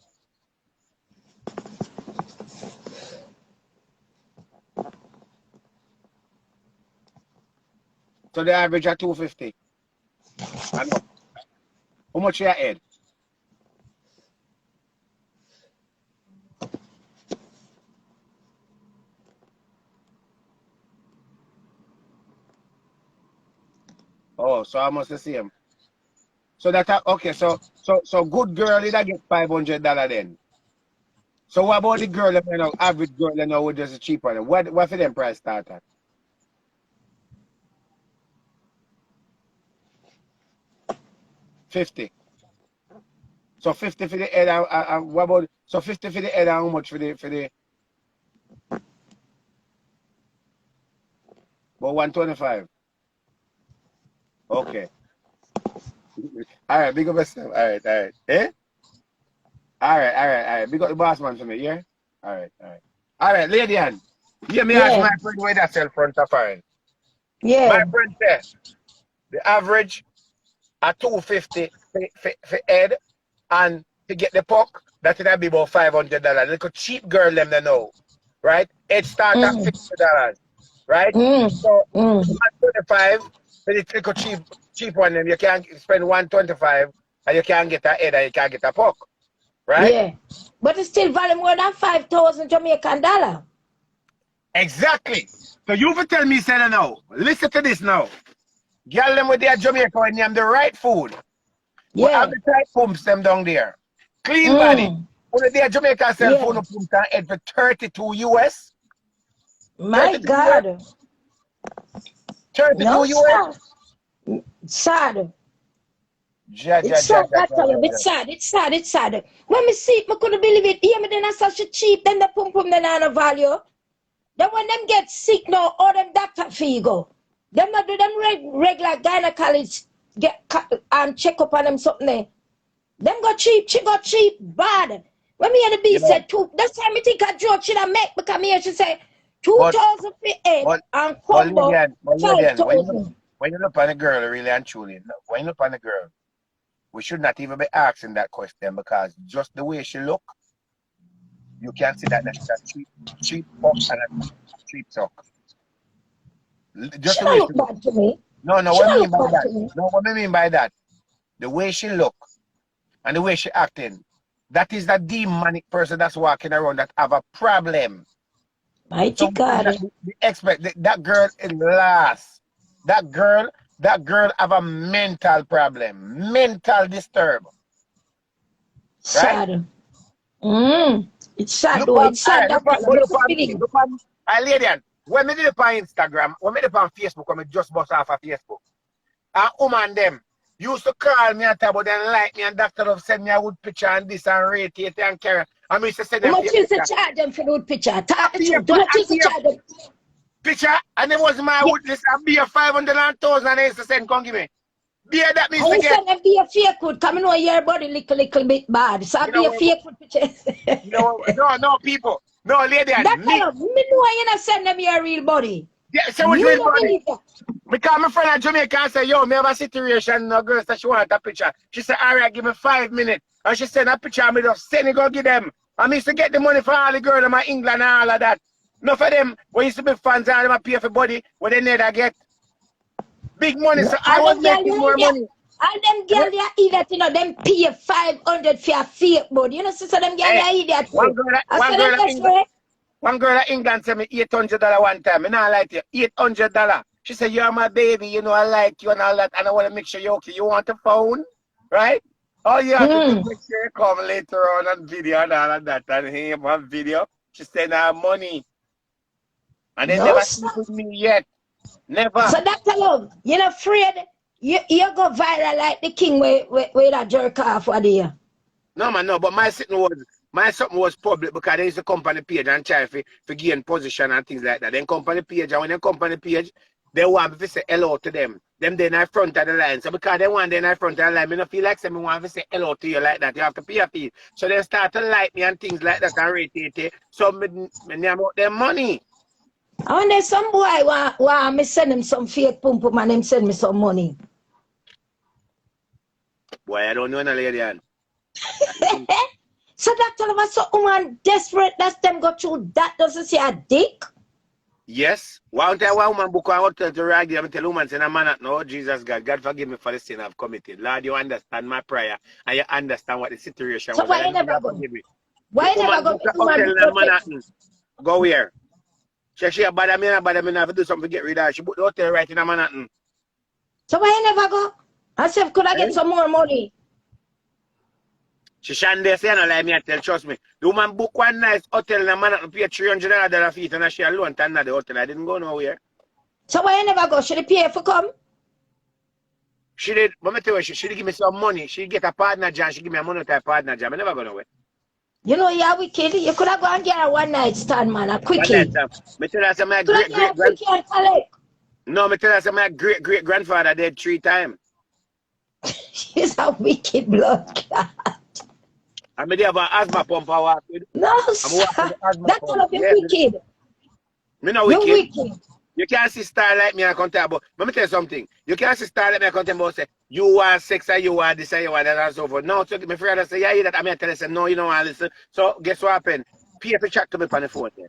So the average at 250. I know. How much your head? Oh, so almost the same. So that okay, so good girl that get $500 then. So what about the girl, you know, average girl, you know, with just a cheaper one? What for them price start at? $50. So 50 for the head and what about so 50 for the head and how much for the about 125? Okay. All right, big up yourself. All right. Eh? All right. Big up the boss man for me, yeah? All right. All right, lady Ann. Yeah, me ask my friend where that sell front of her. Yeah. My friend said the average at 250 for head and to get the puck, that would be about $500. Little cheap girl them they know. Right? Head start at $50. Right? So 125 for the little cheap one, them you can spend 125 and you can get a head and you can get a puck. Right? Yeah. But it's still value more than 5,000 Jamaican dollar. Exactly. So you will tell me, say now, listen to this now. Girl them with their Jamaica when they have the right food. We have the tight pumps them down there. Clean body. When their Jamaica sell phone pumps and head for 32 US. My 32 God. US. 32 US. Sad. It's sad. When me see it, I couldn't believe it. Yeah, me then I such a cheap, then the pum then I no value. Then when them get sick now, all them doctor fee go. Them not do them regular gynecology get and check up on them something there. Them got cheap, she got cheap, bad. When me and the B said two, that's how me think a joke should have make because me she say 2,000 for head and combo 5,000. When you look on a girl, really and truly, when you look on a girl, we should not even be asking that question because just the way she look, you can see that she's a cheap fuck and a cheap suck. Just she the way look she look. bad to me. No, what I mean by that? No, what I mean by that? The way she look and the way she acting, that is that demonic person that's walking around that have a problem. Mighty So God. we expect that girl is last. That girl have a mental problem, mental disturb, right? Sad. It's sad Look though. on, It's all sad right, that look little on me, feeling. look on. I lady, when me did it on Instagram, when me did it on Facebook, when me just bust off of Facebook, and woman them used to call me and talk about them like me and Dr. Love send me a good picture and this and rate it and carry. And me used to send How them much is the picture. charge them for the picture? Talk the Pay truth. for How much is the charge them? picture, and it was my Yeah. wood list. I be a 500,000 and they used to send, come give me. Beer that means I to will get. send them be a fake wood. Come know your body little bit bad. So You be know a what? fake wood picture. You know, no, people. No, lady, and That me. kind of me know you not send them your real body. Yeah, so Me which real don't body? believe that. Because my friend at Jamaica say, yo, me have a situation, no girl said she want a picture. She said, all right, give me 5 minutes. And she sent a picture, and me just send it, go give them. I used to get the money for all the girls in my England and all of that. Enough of them, we used to be fans, and them pay for body, what they need to get. Big money, so I All was them girl making more money. all them girl they idiot, you know, them pay 500 for a fake body. You know, sister, them girl Hey, they idiot. one girl, I one said girl them in England. desperate. One girl in England said me $800 one time. I not like you. $800. She said, you're my baby, you know, I like you and all that, and I want to make sure you're okay. You want a phone? Right? All you have to do is make sure you come later on video and all of that. And here, one video. She said, I have money. And they No, never sir. sleep with me yet. Never. So Dr. Love, you're not afraid you go viral like the king where that jerk off what there. No, man, no. But my something was public because they used to company page and try to gain position and things like that. Then company page, and when they company page, they want me to say hello to them. Them then in front of the line. So because they want them in front of the line, me not feel like me want to say hello to you like that. You have to pay a fee. So they start to like me and things like that and rate it. So me name out their money. I wonder some boy want me send him some fake pum pum and him send me some money. Boy, I don't know no lady. So Dr. Love, so woman desperate that them go through that doesn't say a dick. Yes. One time one woman book a hotel to rag them, tell woman say, man, no, Jesus God, God forgive me for the sin I've committed. Lord, you understand my prayer and you understand what the situation So was. why you never go? Why you never go? Hotel in Manhattan. Go where? She bother me, I have to do something to get rid of her. She booked the hotel right in Manhattan. So why you never go? I said, could I get some more money? She shan't there say, no, like me, I tell, trust me. The woman booked one nice hotel in Manhattan, pay $300 feet, and she alone turned at the hotel. I didn't go nowhere. So why you never go? Should I pay for come? She did, but I tell you, she did give me some money. She get a partner job, she give me a money to a partner job. I never go nowhere. You know, you're wicked. You could have gone and get a one night stand, man, a quickie. One night, I tell her, say, my Could have get a quickie and collect. No, I tell her, say, my great grandfather dead 3 times. She's a wicked blood. And me have an asthma pump I walk with. No, sir. That's all of you wicked. Me no You're wicked. wicked. You can't see star like me and come talk about. Let me tell you something. You can't see star like me and come talk about say, you want sex and you want this and you want that and so forth. No, so my friend say, yeah, you that. I mean, tell you, say, no, you don't want to listen. So guess what happened? Pay for chat to me on the phone then.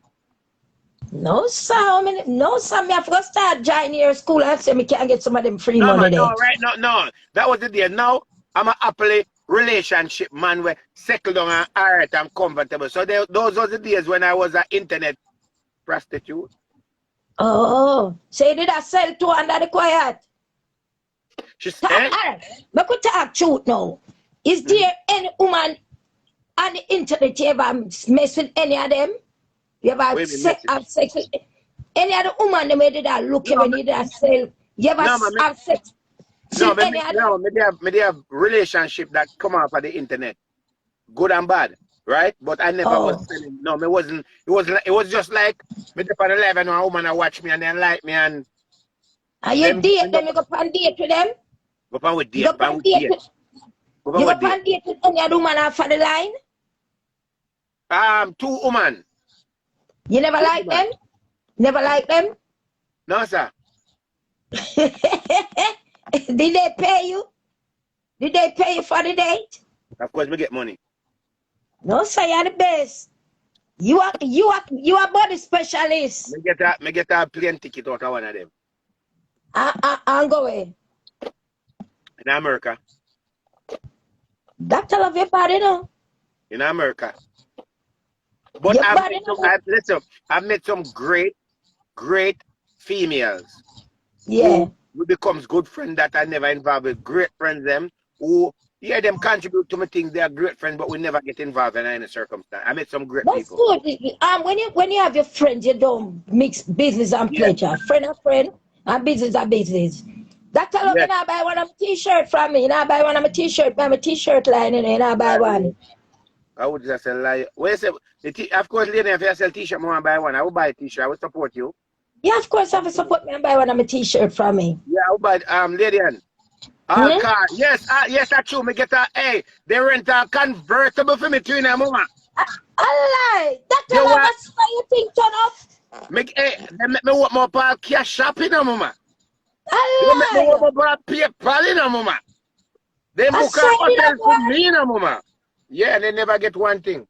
No, sir. No, sir. Me have to start joining your school and say me can't get some of them free No, money man, there. no, right? No. That was the day. Now, I'm a happily relationship man where settle down and alright and comfortable. So those were the days when I was an internet prostitute. Oh, so you did I sell to under the quiet? She said, Me could talk truth now. Is there any woman on the internet you ever mess with any of them? You ever have sex with any other woman them where did I look you when you did I sell? You ever have sex with any other? No, maybe have relationship that come out of the internet. Good and bad, right? But I never was selling. No, it was just like me up on the live and a woman I watch me and then like me and you date them, you go on date with them? Go on with date. You go on date with any other woman off of the line? 2 women. You never like them? Never like them? No, sir. Did they pay you? Did they pay you for the date? Of course, we get money. No, sir, you're the best. You are body specialist. Me get a plane ticket out of one of them. I'm going. In America. Dr. Love your body, no? In America. But Your I've body met some, no listen, I've met some great females yeah. who becomes good friends that I never involved with. Great friends them who them contribute to my things. They are great friends, but we never get involved in any circumstance. I met some great That's people. good. When you have your friends, you don't mix business and Yeah. pleasure. Friend and friend, and business and business. That's all Yes. me now buy one of my t-shirt from me. Now buy one of my t-shirt, buy my t-shirt line in there, now buy one. I would just say lie. Well, say, of course, lady, if you sell t-shirt, I want to buy one. I will buy a t-shirt. I will support you. Yeah, of course, I have to support me and buy one of my t-shirt from me. Yeah, I will buy lady. All car. Yes, yes, that's true. Me get they rent a convertible for me too, mama. I lie. That's You all what? that's why you think turn up. Make they make me want more ball cash shopping, mama. They make me I want lie. more ball PayPal, mama. They I book a swear to hotel you, for boy. me, mama. Yeah, and they never get one thing.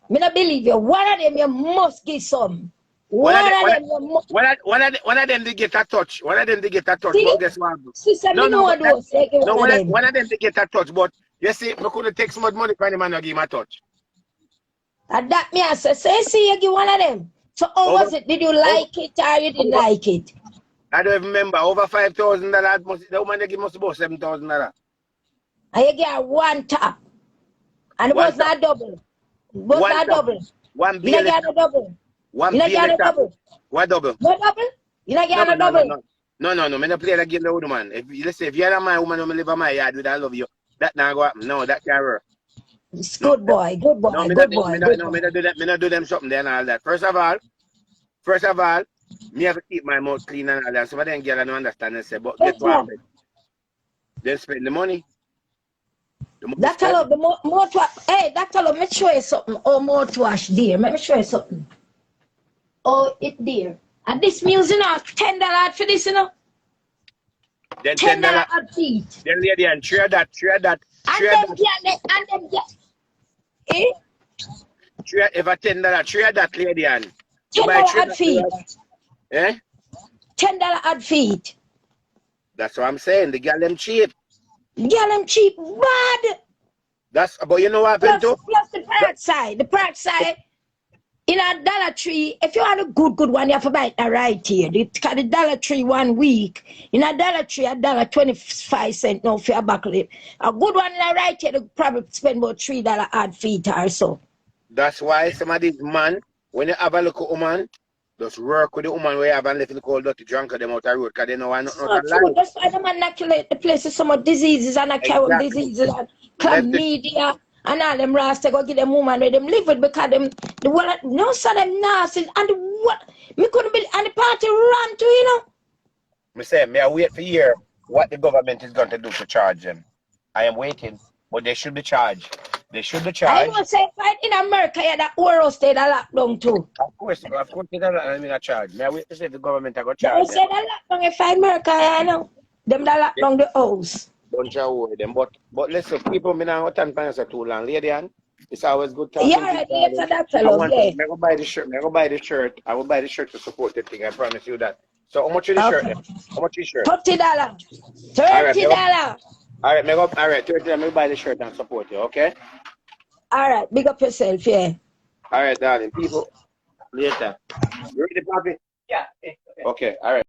Me not believe you. One of them you must give some. One of them you must. One of them they get a touch. One of them they get a touch. See? But guess what? Sister, No, me no, know but that, those. Like no. one of them. One of them they get a touch. But you see, I couldn't take so much money for the man to give him a touch. And that me I say, so you see you give one of them. So how was it? Did you like it or you didn't like it? I don't even remember. Over $5,000. The woman they give must about $7,000. And you get one tap. And it One was not double. It was One not tap. double. One You not bill. get a double. One You not get a bill. double. What double? No double? You not get a double. No. Me not play that game with woman. If you're not my woman, who live in my yard with I love you. That not go happen. No, that can't work. It's good boy, good boy, No, good boy. me not do that. Me not do them something there and all that. First of all, me have to keep my mouth clean and all that. Some of them girls don't understand and say, but guess what? They spend the money. That's all of the mouthwash. Hey, that's all of me show you something. Oh, mouthwash, dear. Let me show you something. Oh, it dear. And this music, $10 for this, Then $10 a feet. Then lady and share that. Eh? If a $10, share that lady and $10 ad feet. Eh? $10 ad feet. That's what I'm saying. The girl them cheap. Girl, them cheap, bad. But you know what happened too? Plus the park side. The park side, in a Dollar Tree, if you want a good one, you have to buy it right here. The Dollar Tree 1 week. In a Dollar Tree, $1.25 now for a buckle. A good one in a right here, they probably spend about $3 ad feet or so. That's why some of these man, when you have a look at woman, just work with the woman where you have and left the cold dirty drunk of them out the road because they know I'm not alive. That's why the man inoculate the place with some of diseases and carry diseases and chlamydia and all them rasta go give them woman where them live with because them the one no son them nasty and what me couldn't be and the party run to Me say, may I wait for hear what the government is going to do to charge them. I am waiting, but they should be charged. They should be charged. I know say fight in America yeah that world state a lockdown too. Of course, it's a charge. May I wait to see if the government are going to charge They say that lockdown if America yeah know. Them that lockdown the house. Don't you worry them. But listen, people me now what time for too long. Lady Ann, it's always good talking Yeah, to right, you. yes, that's a love, yeah. I go buy the shirt. I will buy the shirt to support the thing. I promise you that. So how much is the shirt then? How much is the shirt? $30. $30. Alright, $30. Let me buy the shirt and support you, okay? Alright, big up yourself, yeah. Alright, darling. People, later. You ready, Papi? Yeah. Okay, alright.